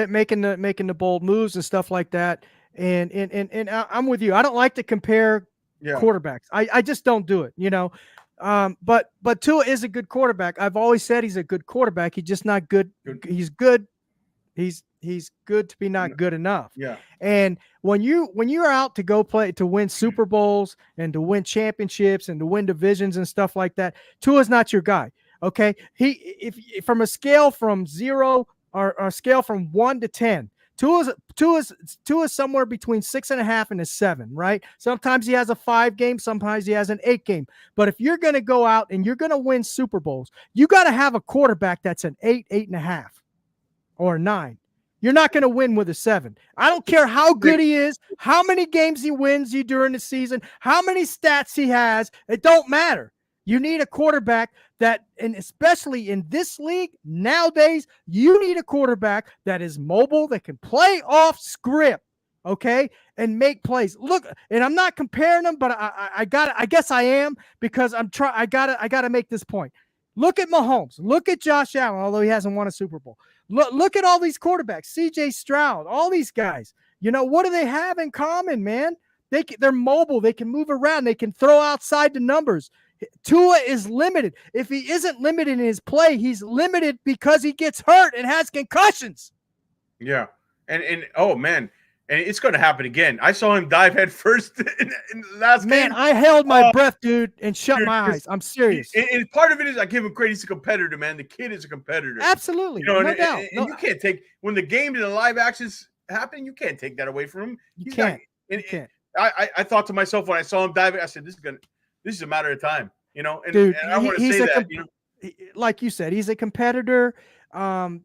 making the bold moves and stuff like that. And I'm with you. I don't like to compare quarterbacks. I just don't do it. But Tua is a good quarterback. I've always said he's a good quarterback. He's just not good. He's good. He's good to be not good enough. Yeah. And when you're out to go play to win Super Bowls and to win championships and to win divisions and stuff like that, Tua's not your guy. Okay. If from a scale from 0 or a scale from 1 to 10, Tua's somewhere between 6.5 and a 7, right? Sometimes he has a 5 game, sometimes he has an 8 game. But if you're going to go out and you're going to win Super Bowls, you got to have a quarterback that's an 8, 8.5, or 9. You're not going to win with a 7. I don't care how good he is, how many games he wins you during the season, how many stats he has. It don't matter. You need a quarterback that, and especially in this league nowadays, you need a quarterback that is mobile, that can play off script, okay, and make plays. Look, and I'm not comparing them, but I guess I am, because I gotta make this point. Look at Mahomes. Look at Josh Allen, although he hasn't won a Super Bowl. Look at all these quarterbacks, C.J. Stroud, all these guys. What do they have in common, man? They're mobile. They can move around. They can throw outside the numbers. Tua is limited. If he isn't limited in his play, he's limited because he gets hurt and has concussions. Yeah. And oh, man. And it's going to happen again. I saw him dive head first in the last game. Man, I held my breath, dude, and shut my eyes. I'm serious. And part of it is I give him credit. He's a competitor, man. The kid is a competitor. Absolutely. No doubt. And you can't take – when the game and the live actions happen, you can't take that away from him. You can't. I thought to myself when I saw him diving, I said, this is a matter of time, And I want to say that, like you said, he's a competitor, and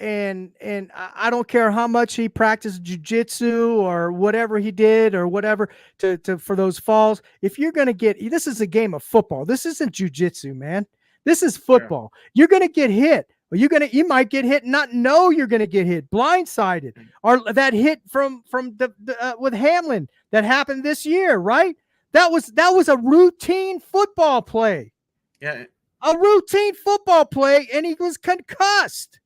I don't care how much he practiced jiu-jitsu or whatever he did or whatever to for those falls. If you're going to this is a game of football. This isn't jiu-jitsu, man. This is football. Yeah. You're going to get hit. You might get hit and not know you're going to get hit, blindsided, or that hit from with Hamlin that happened this year, right? That was a routine football play. Yeah. A routine football play, and he was concussed.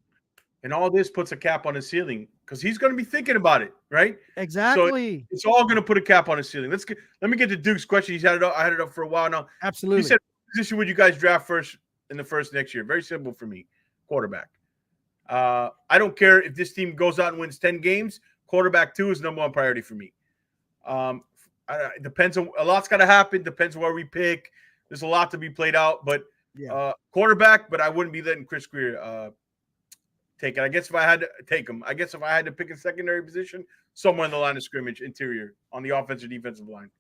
And all this puts a cap on his ceiling because he's going to be thinking about it, right? Exactly. So it's all going to put a cap on his ceiling. Let me get to Duke's question. I had it up for a while now. Absolutely. He said, what position would you guys draft first in the first next year? Very simple for me. Quarterback. I don't care if this team goes out and wins 10 games. Quarterback 2 is number 1 priority for me. It depends on a lot's got to happen. Depends where we pick. There's a lot to be played out, but quarterback. But I wouldn't be letting Chris Greer take it. I guess if I had to take him, if I had to pick a secondary position, somewhere in the line of scrimmage, interior on the offensive defensive line.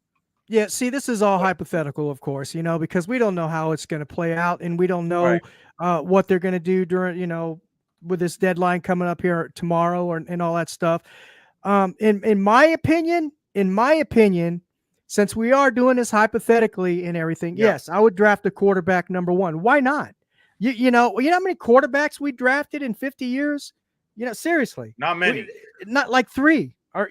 Yeah, see, this is all hypothetical, of course, because we don't know how it's going to play out, and we don't know what they're going to do during, with this deadline coming up here tomorrow and all that stuff. In my opinion, since we are doing this hypothetically and everything, yes, I would draft a quarterback number 1. Why not? You know how many quarterbacks we drafted in 50 years? Seriously, not many. Not like 3, or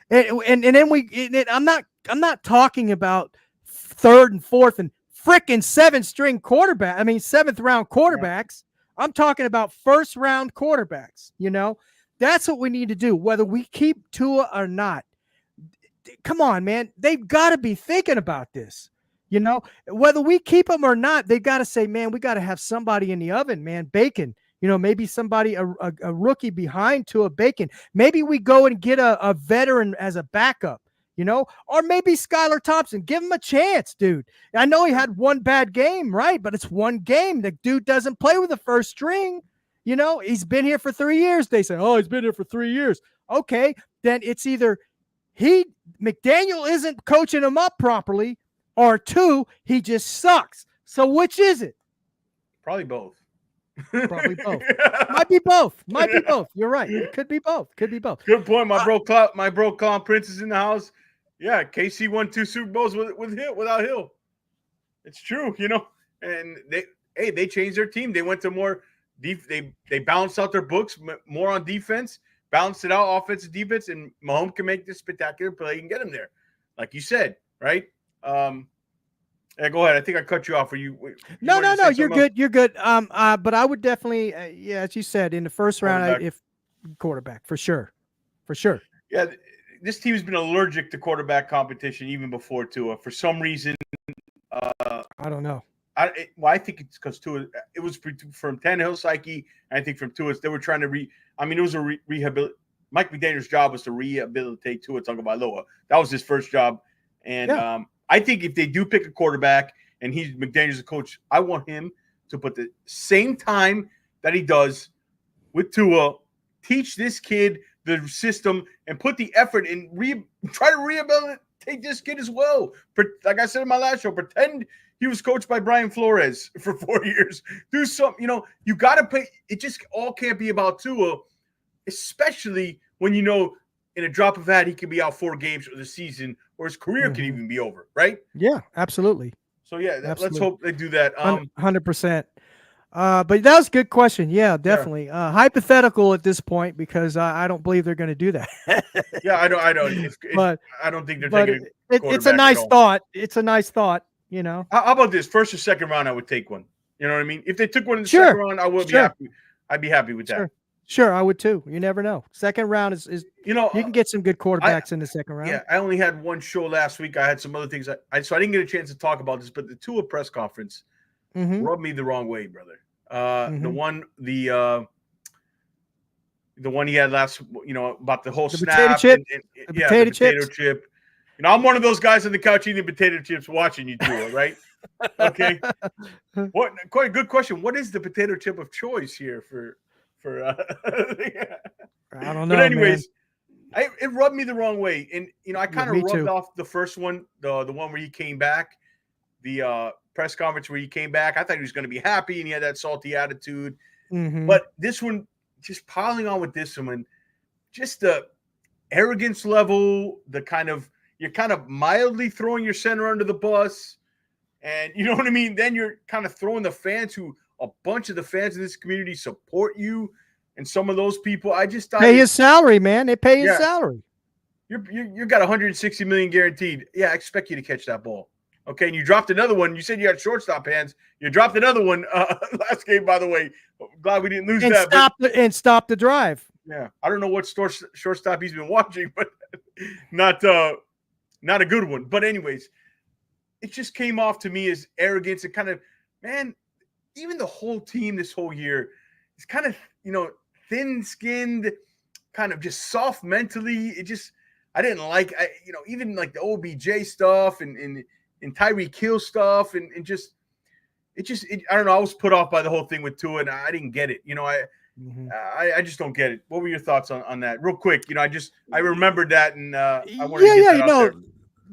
and then I'm not talking about 3rd and 4th and frickin' 7th-string quarterback. I mean 7th-round quarterbacks. Yeah. I'm talking about 1st-round quarterbacks. That's what we need to do, whether we keep Tua or not. Come on, man. They've got to be thinking about this. Whether we keep them or not, they got to say, man, we got to have somebody in the oven, man. Bacon, maybe somebody, a rookie behind Tua Bacon. Maybe we go and get a veteran as a backup, or maybe Skylar Thompson. Give him a chance, dude. I know he had one bad game, right? But it's one game. The dude doesn't play with the 1st string. He's been here for 3 years. They say, oh, he's been here for 3 years. Okay, then it's either McDaniel isn't coaching him up properly, or 2, he just sucks. So which is it? Probably both. Probably both. Might be both. You're right. It could be both. Good point. My bro Clown Prince is in the house. Yeah, KC won 2 Super Bowls without Hill. It's true. and they changed their team. They went to more deep. They balanced out their books more on defense, balanced it out offensive defense, and Mahomes can make this spectacular play and get him there, like you said, right? Yeah, go ahead. I think I cut you off. No. You're good. You're good. But I would definitely, as you said, in the first round, if quarterback for sure. Yeah, this team's been allergic to quarterback competition even before Tua. For some reason, I don't know. I think it's because Tua. It was from Tannehill's psyche. I think from Tua, they were trying to it was a rehabilitate. Mike McDaniel's job was to rehabilitate Tua Tagovailoa. That was his first job, and I think if they do pick a quarterback and McDaniel's the coach, I want him to put the same time that he does with Tua, teach this kid the system, and put the effort in try to rehabilitate this kid as well. Like I said in my last show, pretend he was coached by Brian Flores for 4 years. Do something, you got to pay. It just all can't be about Tua, especially when in a drop of a hat, he could be out 4 games of the season, or his career can even be over, right? Yeah, absolutely. So, let's hope they do that. 100%. But that was a good question. Yeah, definitely. Yeah. Hypothetical at this point, because I don't believe they're going to do that. Yeah, I don't. But I don't think they're taking it's a nice thought. It's a nice thought, How about this? First or second round, I would take one. You know what I mean? If they took one in the second round, I would be happy. I'd be happy with that. Sure, I would too. You never know. Second round is you can get some good quarterbacks in the second round. Yeah, I only had one show last week. I had some other things, so I didn't get a chance to talk about this. But the Tua press conference rubbed me the wrong way, brother. The one he had last, about the whole snap, potato chip. I'm one of those guys on the couch eating potato chips, watching you do it, right? Okay. Quite a good question. What is the potato chip of choice here for? I don't know. But anyways, it rubbed me the wrong way, and I kind of rubbed off the first one, the one where he came back, the press conference where he came back. I thought he was going to be happy, and he had that salty attitude. But this one, just piling on with this one, just the arrogance level, you're kind of mildly throwing your center under the bus, and you know what I mean. Then you're kind of throwing the fans who. A bunch of the fans in this community support you, and some of those people, I just thought pay his salary, man. They pay his salary. You got 160 million guaranteed. Yeah, I expect you to catch that ball. Okay, and you dropped another one. You said you had shortstop hands. You dropped another one last game, by the way. Glad we didn't lose and stop the drive. Yeah, I don't know what shortstop he's been watching, but not a good one. But anyways, it just came off to me as arrogance and kind of, man. Even the whole team this whole year is kind of, thin-skinned, kind of just soft mentally. I didn't like, even like the OBJ stuff and Tyreek Hill stuff and I don't know. I was put off by the whole thing with Tua, and I didn't get it. I just don't get it. What were your thoughts on that? Real quick, I remembered that, and I wanted to get that out there.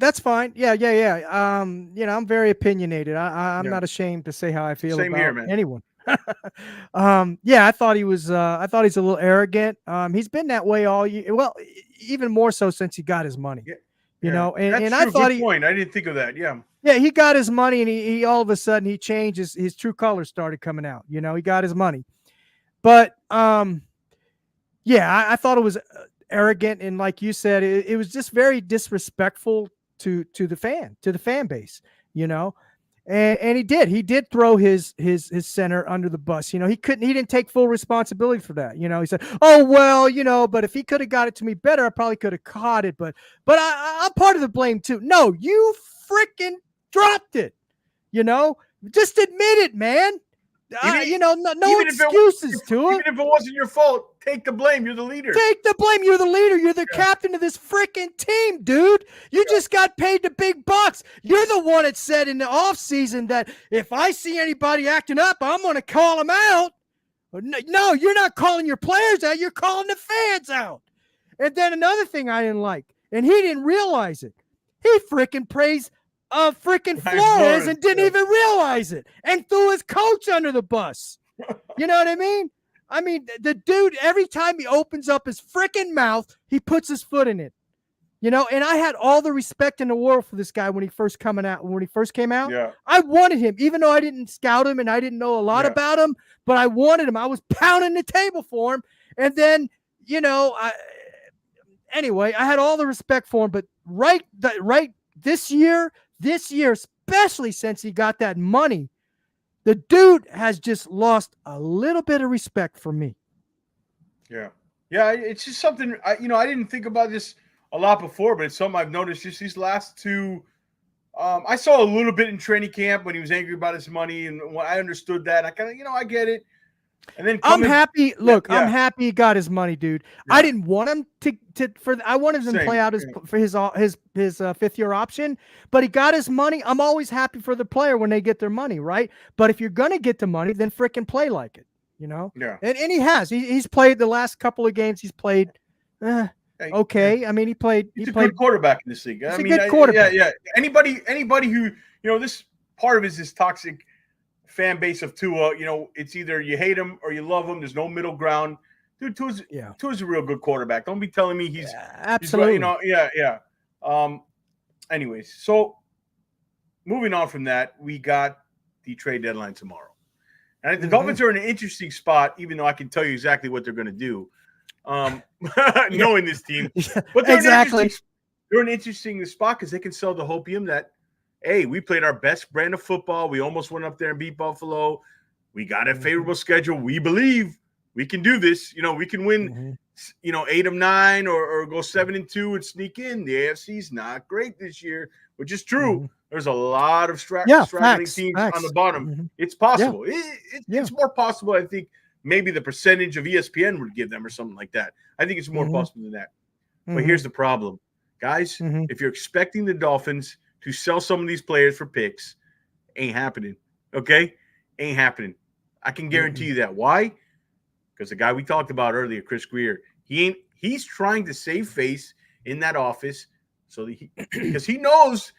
That's fine. Yeah. I'm very opinionated. I'm not ashamed to say how I feel about anyone. I thought he's a little arrogant. He's been that way all year. Well, even more so since he got his money. And I thought good point. I didn't think of that. Yeah. Yeah, he got his money, and he all of a sudden he changed his true colors started coming out. He got his money, but I thought it was arrogant, and like you said, it was just very disrespectful to the fan base, and he did throw his center under the bus. He didn't take full responsibility for that. He said, oh, well, but if he could have got it to me better, I probably could have caught it. But I'm part of the blame too. No, you freaking dropped it. Just admit it, man. No excuses to it. Even if it wasn't your fault, take the blame. You're the leader. Take the blame. You're the leader. You're the captain of this freaking team, dude. You just got paid the big bucks. You're the one that said in the offseason that if I see anybody acting up, I'm going to call them out. No, you're not calling your players out. You're calling the fans out. And then another thing I didn't like, and he didn't realize it. He freaking praised freaking Flores and didn't even realize it and threw his coach under the bus. You know what I mean? The dude, every time he opens up his freaking mouth, he puts his foot in it. You know, and I had all the respect in the world for this guy when he first came out. Yeah. I wanted him, even though I didn't scout him and I didn't know a lot Yeah. about him, but I wanted him. I was pounding the table for him. And then, you know, anyway, I had all the respect for him, but right this year, especially since he got that money, the dude has just lost a little bit of respect for me. Yeah. Yeah. It's just something, I didn't think about this a lot before, but it's something I've noticed just these last two. I saw a little bit in training camp when he was angry about his money, and when I understood that, I kind of, I get it. And then I'm happy. Look, yeah. I'm happy he got his money, dude. Yeah. I didn't want him I wanted him to play out his 5th-year option, but he got his money. I'm always happy for the player when they get their money, right? But if you're gonna get the money, then frickin' play like it, you know. Yeah. And he has. He's played the last couple of games. He's played. Okay. I mean, he played. He's a good quarterback in this league. He's a good quarterback. Yeah. Anybody who, this part of it is this toxic fan base of Tua. It's either you hate him or you love him. There's no middle ground. Dude, Tua's a real good quarterback. Don't be telling me he's absolutely. Yeah. Anyways, so moving on from that, we got the trade deadline tomorrow, and the Dolphins are in an interesting spot. Even though I can tell you exactly what they're going to do. Knowing this team, but they're in an interesting spot because they can sell the hopium that, hey, we played our best brand of football. We almost went up there and beat Buffalo. We got a favorable schedule. We believe we can do this. We can win, 8 of 9 or go 7-2 and sneak in. The AFC's not great this year, which is true. There's a lot of struggling teams on the bottom. It's possible. It's more possible, I think. Maybe the percentage of ESPN would give them or something like that. I think it's more possible than that. But here's the problem. Guys, if you're expecting the Dolphins to sell some of these players for picks, ain't happening. Okay? Ain't happening. I can guarantee you that. Why? Because the guy we talked about earlier, Chris Greer, he's trying to save face in that office because he knows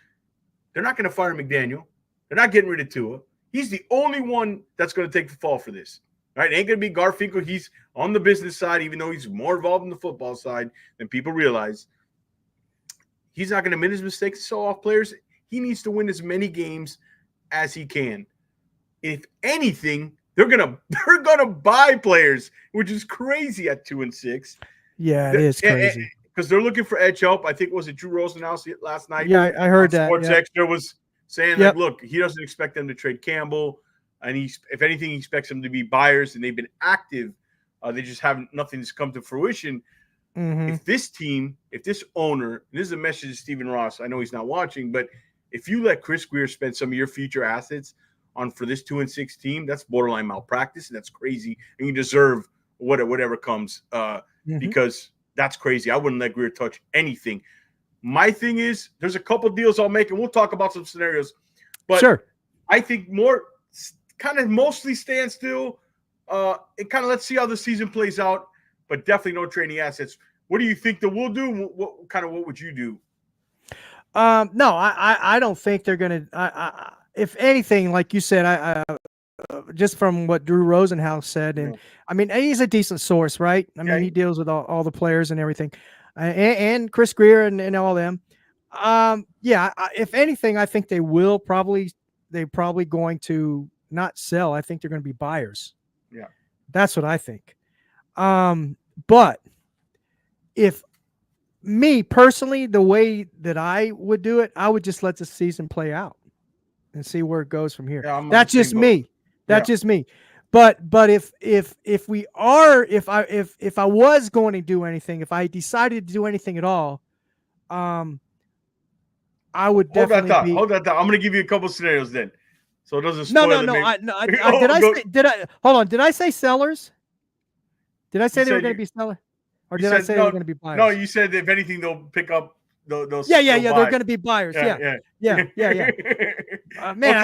they're not going to fire McDaniel. They're not getting rid of Tua. He's the only one that's going to take the fall for this. Right? It ain't going to be Garfinkel. He's on the business side, even though he's more involved in the football side than people realize. He's not going to admit his mistakes to sell off players. He needs to win as many games as he can. If anything, they're gonna buy players, which is crazy at 2-6. Yeah, it is crazy. Because they're looking for edge help. I think Drew Rosenhaus last night. Yeah, I heard that. Sports Extra was saying look, he doesn't expect them to trade Campbell. And if anything, he expects them to be buyers, and they've been active. They just haven't, nothing's come to fruition. If this owner, this is a message to Stephen Ross. I know he's not watching, but if you let Chris Greer spend some of your future assets for this 2-6 team, that's borderline malpractice, and that's crazy. And you deserve whatever comes because that's crazy. I wouldn't let Greer touch anything. My thing is, there's a couple deals I'll make, and we'll talk about some scenarios. But sure. I think mostly stand still and kind of let's see how the season plays out, but definitely no trading assets. What do you think that we'll do? What would you do? No, I don't think they're going to, if anything, like you said, just from what Drew Rosenhaus said, and I mean, he's a decent source, right? I mean, he deals with all the players and everything, and Chris Greer and all them. If anything, I think they're probably going to not sell. I think they're going to be buyers. Yeah. That's what I think. But if me personally, the way that I would do it, I would just let the season play out and see where it goes from here. Yeah, that's just me. That's just me. But if I was going to do anything, if I decided to do anything at all, I would definitely hold that thought. I'm going to give you a couple scenarios then. So it doesn't spoil No. Did I say sellers? Did I say they were going to be sellers? Or did I say they were going to be buyers? No, you said if anything, they'll pick up those. Yeah. They're going to be buyers. Yeah. Man,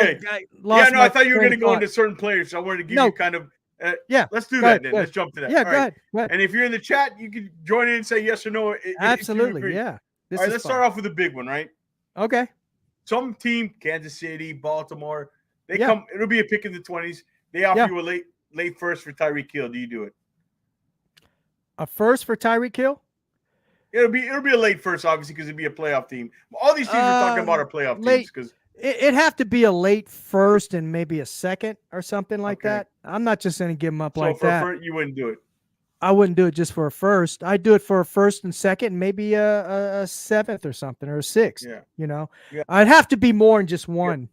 okay. I thought you were going to go into certain players. So I wanted to give you kind of. Let's do that then. Let's jump to that. Yeah, go ahead. And if you're in the chat, you can join in and say yes or no. Absolutely. Yeah. All right, let's start off with a big one, right? Okay. Some team, Kansas City, Baltimore, they come. It'll be a pick in the 20s. They offer you a late first for Tyreek Hill. Do you do it? A first for Tyreek Hill? It'll be a late first, obviously, because it'd be a playoff team. All these teams we're talking about are playoff teams. Late. Because It'd have to be a late first and maybe a second or something like that. I'm not just going to give them up like that. So for you wouldn't do it. I wouldn't do it just for a first. I'd do it for a first and second, maybe a seventh or something, or a sixth. Yeah. You know, Yeah. I'd have to be more than just one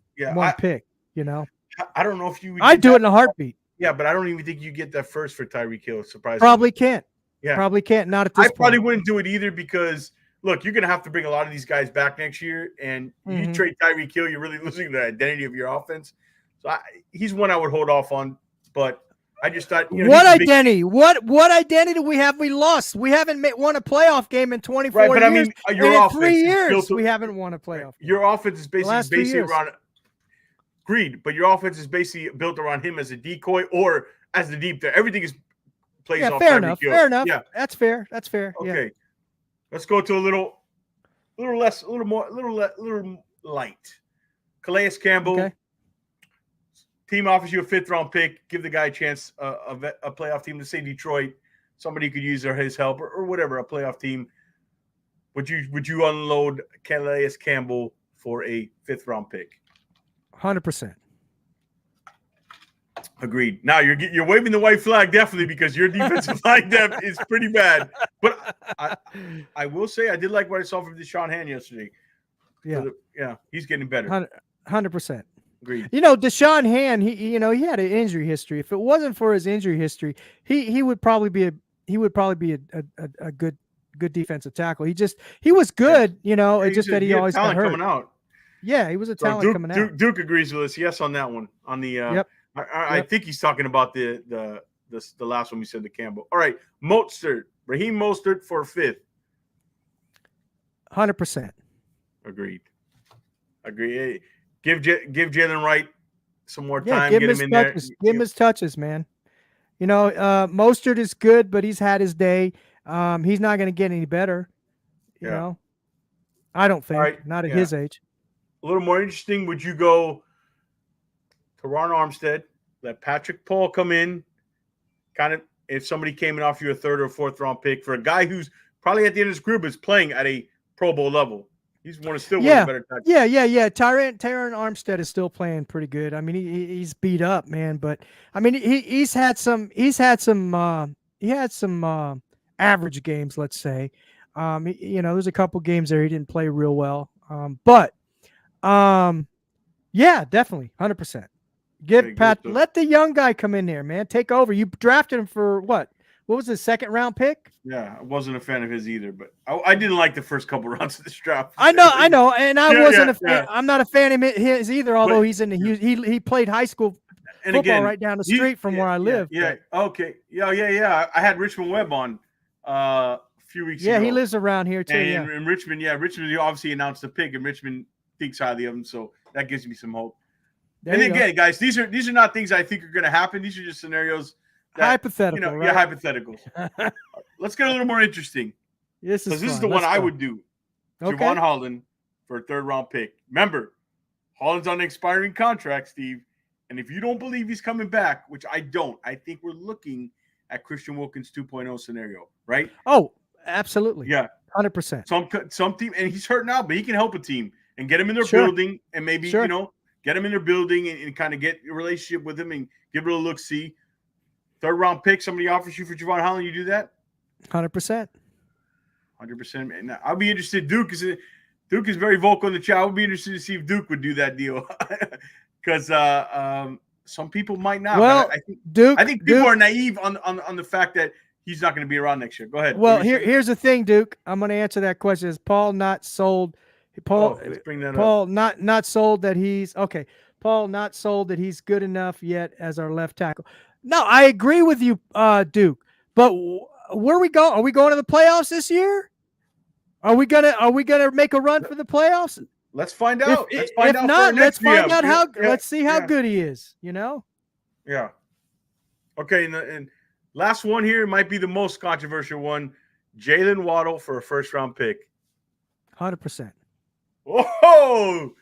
pick. You know, I don't know if you would. I'd do it in a heartbeat. Yeah, but I don't even think you get that first for Tyreek Hill. Surprisingly, probably can't. Yeah, probably can't. Not at this point. I probably wouldn't do it either because look, you're going to have to bring a lot of these guys back next year, and you trade Tyreek Hill, you're really losing the identity of your offense. So he's one I would hold off on, but I just thought, what identity? What identity do we have? We lost. We haven't won a playoff game in 24 years. But I mean, your offense 3 years we haven't won a playoff game. Your offense is basically around. Agreed, but your offense is basically built around him as a decoy or as the deep threat. Everything is plays off. Fair enough. Fair enough. Yeah, that's fair. That's fair. Okay, let's go to a little light. Calais Campbell. Okay. Team offers you a 5th round pick. Give the guy a chance. A playoff team. Let's say Detroit. Somebody could use his help or whatever. A playoff team. Would you unload Calais Campbell for a 5th round pick? 100%. Agreed. Now you're waving the white flag definitely because your defensive line depth is pretty bad. But I will say I did like what I saw from Deshaun Hand yesterday. Yeah, he's getting better. 100%. Agreed. Deshaun Hand, he had an injury history. If it wasn't for his injury history, he would probably be a good defensive tackle. He was good, it's just that he always got hurt. Coming out. Yeah, he was a talent coming out. Duke agrees with us. Yes, on that one. On the yep. I think he's talking about the last one we said, the Campbell. All right, Mostert, Raheem Mostert for 5th. 100%. Agreed. Hey, give Jalen Wright some more time. Get him in there. Give him his touches, man. Mostert is good, but he's had his day. He's not going to get any better. You know, I don't think. Not at his age. A little more interesting. Would you go to Ron Armstead, let Patrick Paul come in, kind of if somebody came in off you a 3rd or 4th round pick for a guy who's probably at the end of his group is playing at a Pro Bowl level. He's one of better touches. Yeah. Tyron Armstead is still playing pretty good. I mean, he's beat up, man, but I mean, he had some average games, let's say. There's a couple games there he didn't play real well. Yeah, definitely, 100%. Let the young guy come in there, man. Take over. You drafted him for what? What was his 2nd round pick? Yeah, I wasn't a fan of his either, but I didn't like the first couple rounds of this draft. I know, and I wasn't a fan. I'm not a fan of his either. Although he played high school football right down the street from where I live. Yeah. Okay. Yeah. I had Richmond Webb on a few weeks ago. Yeah, he lives around here too. And in Richmond, Richmond obviously announced the pick, and Richmond thinks highly of him, so that gives me some hope. And again, guys, these are not things I think are going to happen. These are just scenarios. Hypothetical, right? Yeah, hypotheticals. Let's get a little more interesting. This is the one I would do. Javon Holland for a 3rd round pick. Remember, Holland's on an expiring contract, Steve. And if you don't believe he's coming back, which I don't, I think we're looking at Christian Wilkins 2.0 scenario, right? Oh, absolutely. Yeah. 100%. Some team, and he's hurt now, but he can help a team and get him in their building and maybe, get him in their building and kind of get a relationship with him and give it a look-see. 3rd round pick, somebody offers you for Javon Holland, you do that? 100%. 100%. Man. I'll be interested. Duke is very vocal in the chat. I would be interested to see if Duke would do that deal. Because some people might not. Well, I think people are naive on the fact that he's not going to be around next year. Go ahead. Well, here's the thing, Duke. I'm going to answer that question. Is Paul not sold? Let's bring that Paul up. not sold that he's okay. Paul not sold that he's good enough yet as our left tackle. No, I agree with you, Duke. But where we go? Are we going to the playoffs this year? Are we gonna make a run for the playoffs? Let's find out. Let's find out how. Let's see how good he is. Yeah. Okay, and last one here might be the most controversial one. Jalen Waddle for a 1st round pick. 100%. Whoa!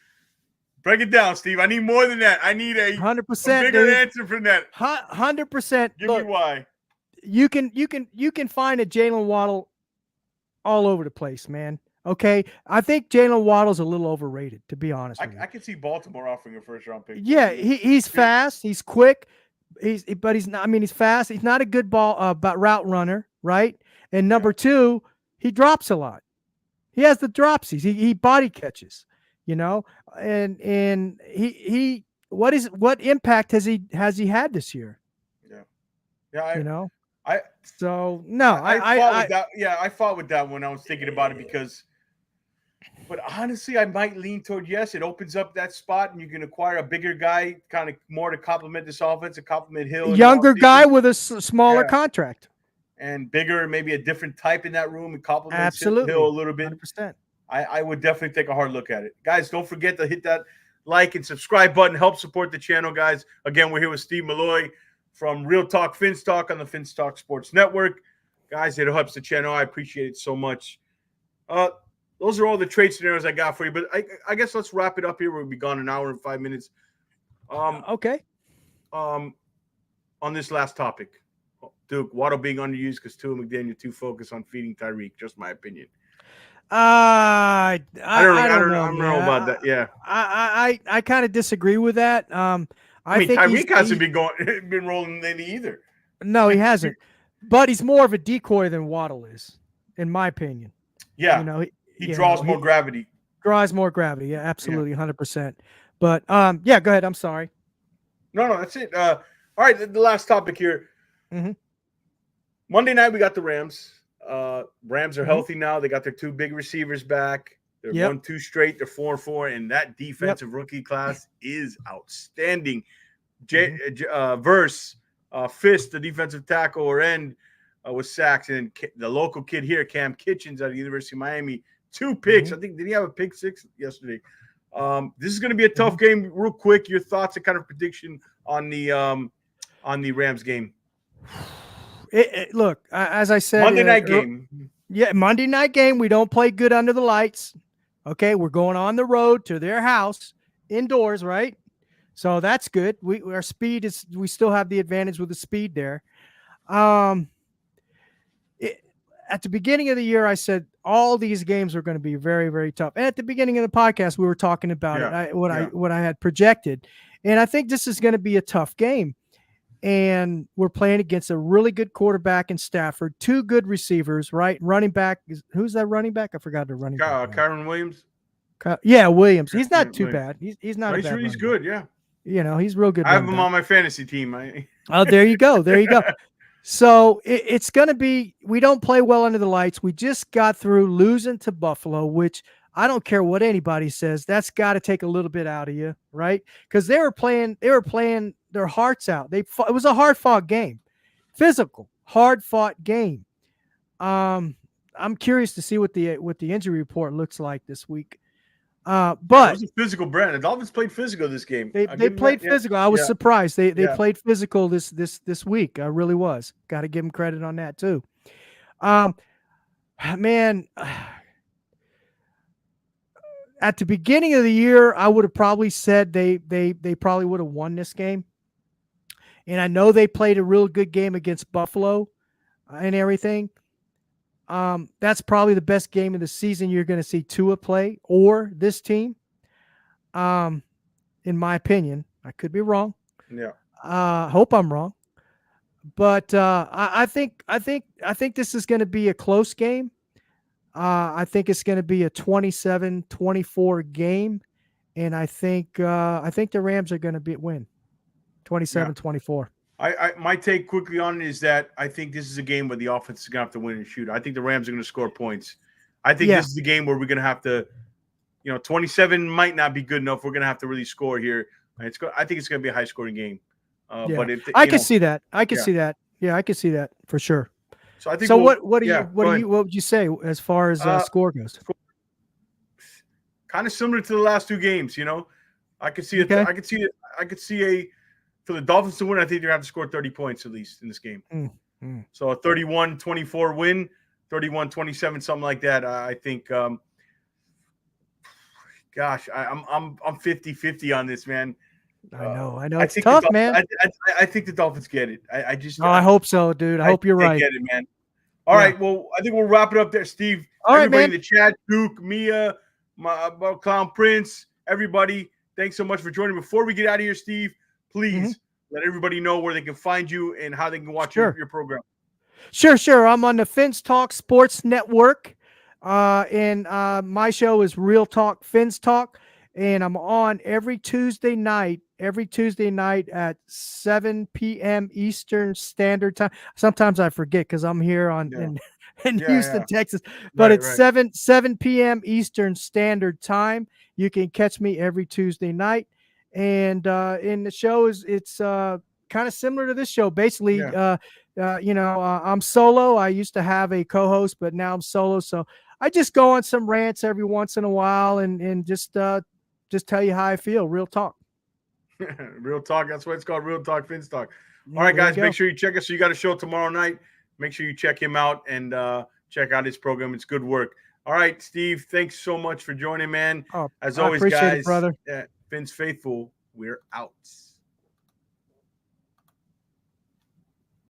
Break it down, Steve. I need more than that. I need a 100% bigger answer from that. 100%. Give me why. You can find a Jalen Waddle all over the place, man. Okay, I think Jalen Waddle's a little overrated, to be honest with you. I could see Baltimore offering a first round pick. Yeah, he's fast, he's quick, but he's not. I mean, he's fast. He's not a good route runner, right? And number two, he drops a lot. He has the dropsies. He body catches, and he what impact has he had this year? Yeah. I fought with that. Yeah, I fought with that when I was thinking about it because. But honestly, I might lean toward yes. It opens up that spot, and you can acquire a bigger guy, kind of more to complement this offense, to complement Hill. Younger guy with a smaller contract. And bigger, maybe a different type in that room. It complements Absolutely. Hill a little bit. 100%. I would definitely take a hard look at it. Guys, don't forget to hit that like and subscribe button. Help support the channel, guys. Again, we're here with Steve Malloy from Real Talk Fins Talk on the Fins Talk Sports Network. Guys, it helps the channel. I appreciate it so much. Those are all the trade scenarios I got for you. But I guess let's wrap it up here. We'll be gone an hour and 5 minutes. Okay. On this last topic, Duke, Waddle being underused because Tua McDaniel too focused on feeding Tyreek. Just my opinion. I don't know about that. Yeah. I kind of disagree with that. I mean, think Tyreek hasn't been rolling any either. No, he hasn't. But he's more of a decoy than Waddle is, in my opinion. Yeah. He draws more gravity. Draws more gravity. Yeah, absolutely, 100%. But yeah, go ahead. I'm sorry. No, that's it. All right, the last topic here. Mm-hmm. Monday night we got the Rams. Rams are healthy now. They got their two big receivers back. They're 1-2 straight. They're 4-4, and that defensive rookie class is outstanding. Verse Fist, the defensive tackle or end, was sacked, and the local kid here, Cam Kitchens, out of the University of Miami, 2 picks. I think did he have a pick 6 yesterday? This is going to be a tough game. Real quick, your thoughts and kind of prediction on the Rams game. Look, as I said, Monday night game. Yeah, Monday night game. We don't play good under the lights. Okay, we're going on the road to their house, indoors, right? So that's good. Our speed is. We still have the advantage with the speed there. At the beginning of the year, I said all these games are going to be very, very tough. And at the beginning of the podcast, we were talking about it. What I had projected, and I think this is going to be a tough game. And we're playing against a really good quarterback in Stafford, 2 good receivers, right? Running back, who's that running back? I forgot the running back. Kyron Williams. Williams. He's not too bad. He's not. He's good. Yeah. He's real good. I have him on my fantasy team. Oh, there you go. There you go. So it's going to be. We don't play well under the lights. We just got through losing to Buffalo, which I don't care what anybody says. That's got to take a little bit out of you, right? Because they were playing their hearts out. It was a hard-fought game, physical, hard-fought game. I'm curious to see what the injury report looks like this week. But it was a physical brand. The Dolphins played physical this game. They played physical. I was surprised. They played physical this week. I really was. Got to give them credit on that too. Man. At the beginning of the year, I would have probably said they probably would have won this game. And I know they played a real good game against Buffalo and everything. That's probably the best game of the season you're going to see Tua play or this team. In my opinion, I could be wrong. Yeah. Hope I'm wrong. But I think this is going to be a close game. I think it's going to be a 27-24 game, and I think the Rams are going to win 27-24. My take quickly on it is that I think this is a game where the offense is going to have to win and shoot. I think the Rams are going to score points. I think this is a game where we're going to have to, 27 might not be good enough. We're going to have to really score here. I think it's going to be a high-scoring game. But I can see that. I can see that. Yeah, I can see that for sure. So I think. So what would you say as far as score goes? Kind of similar to the last 2 games, I could see it. I could see for the Dolphins to win. I think they're going to have to score 30 points at least in this game. So a 31-24 win, 31-27, something like that. I think. Gosh, I'm 50-50 on this, man. I know. It's tough, man. I think the Dolphins get it. I hope so, dude. I hope you're right. Get it, man. All right. Well, I think we'll wrap it up there, Steve. All right, everybody man. in the chat, Duke, Mia, my Clown Prince, everybody, thanks so much for joining. Before we get out of here, Steve, please let everybody know where they can find you and how they can watch your program. Sure. I'm on the Fins Talk Sports Network. And my show is Real Talk Fins Talk. And I'm on every Tuesday night at 7 p.m. Eastern Standard Time. Sometimes I forget because I'm here in Houston, Texas. But it's 7 p.m. Eastern Standard Time. You can catch me every Tuesday night. And in the show it's kind of similar to this show. Basically, I'm solo. I used to have a co-host, but now I'm solo. So I just go on some rants every once in a while and just tell you how I feel. Real talk. Real talk. That's what it's called. Real Talk Fins Talk. All right, guys, make sure you check us. So you got a show tomorrow night. Make sure you check him out and check out his program. It's good work. All right, Steve, thanks so much for joining, man. As always, guys, brother. Fins Faithful, we're out.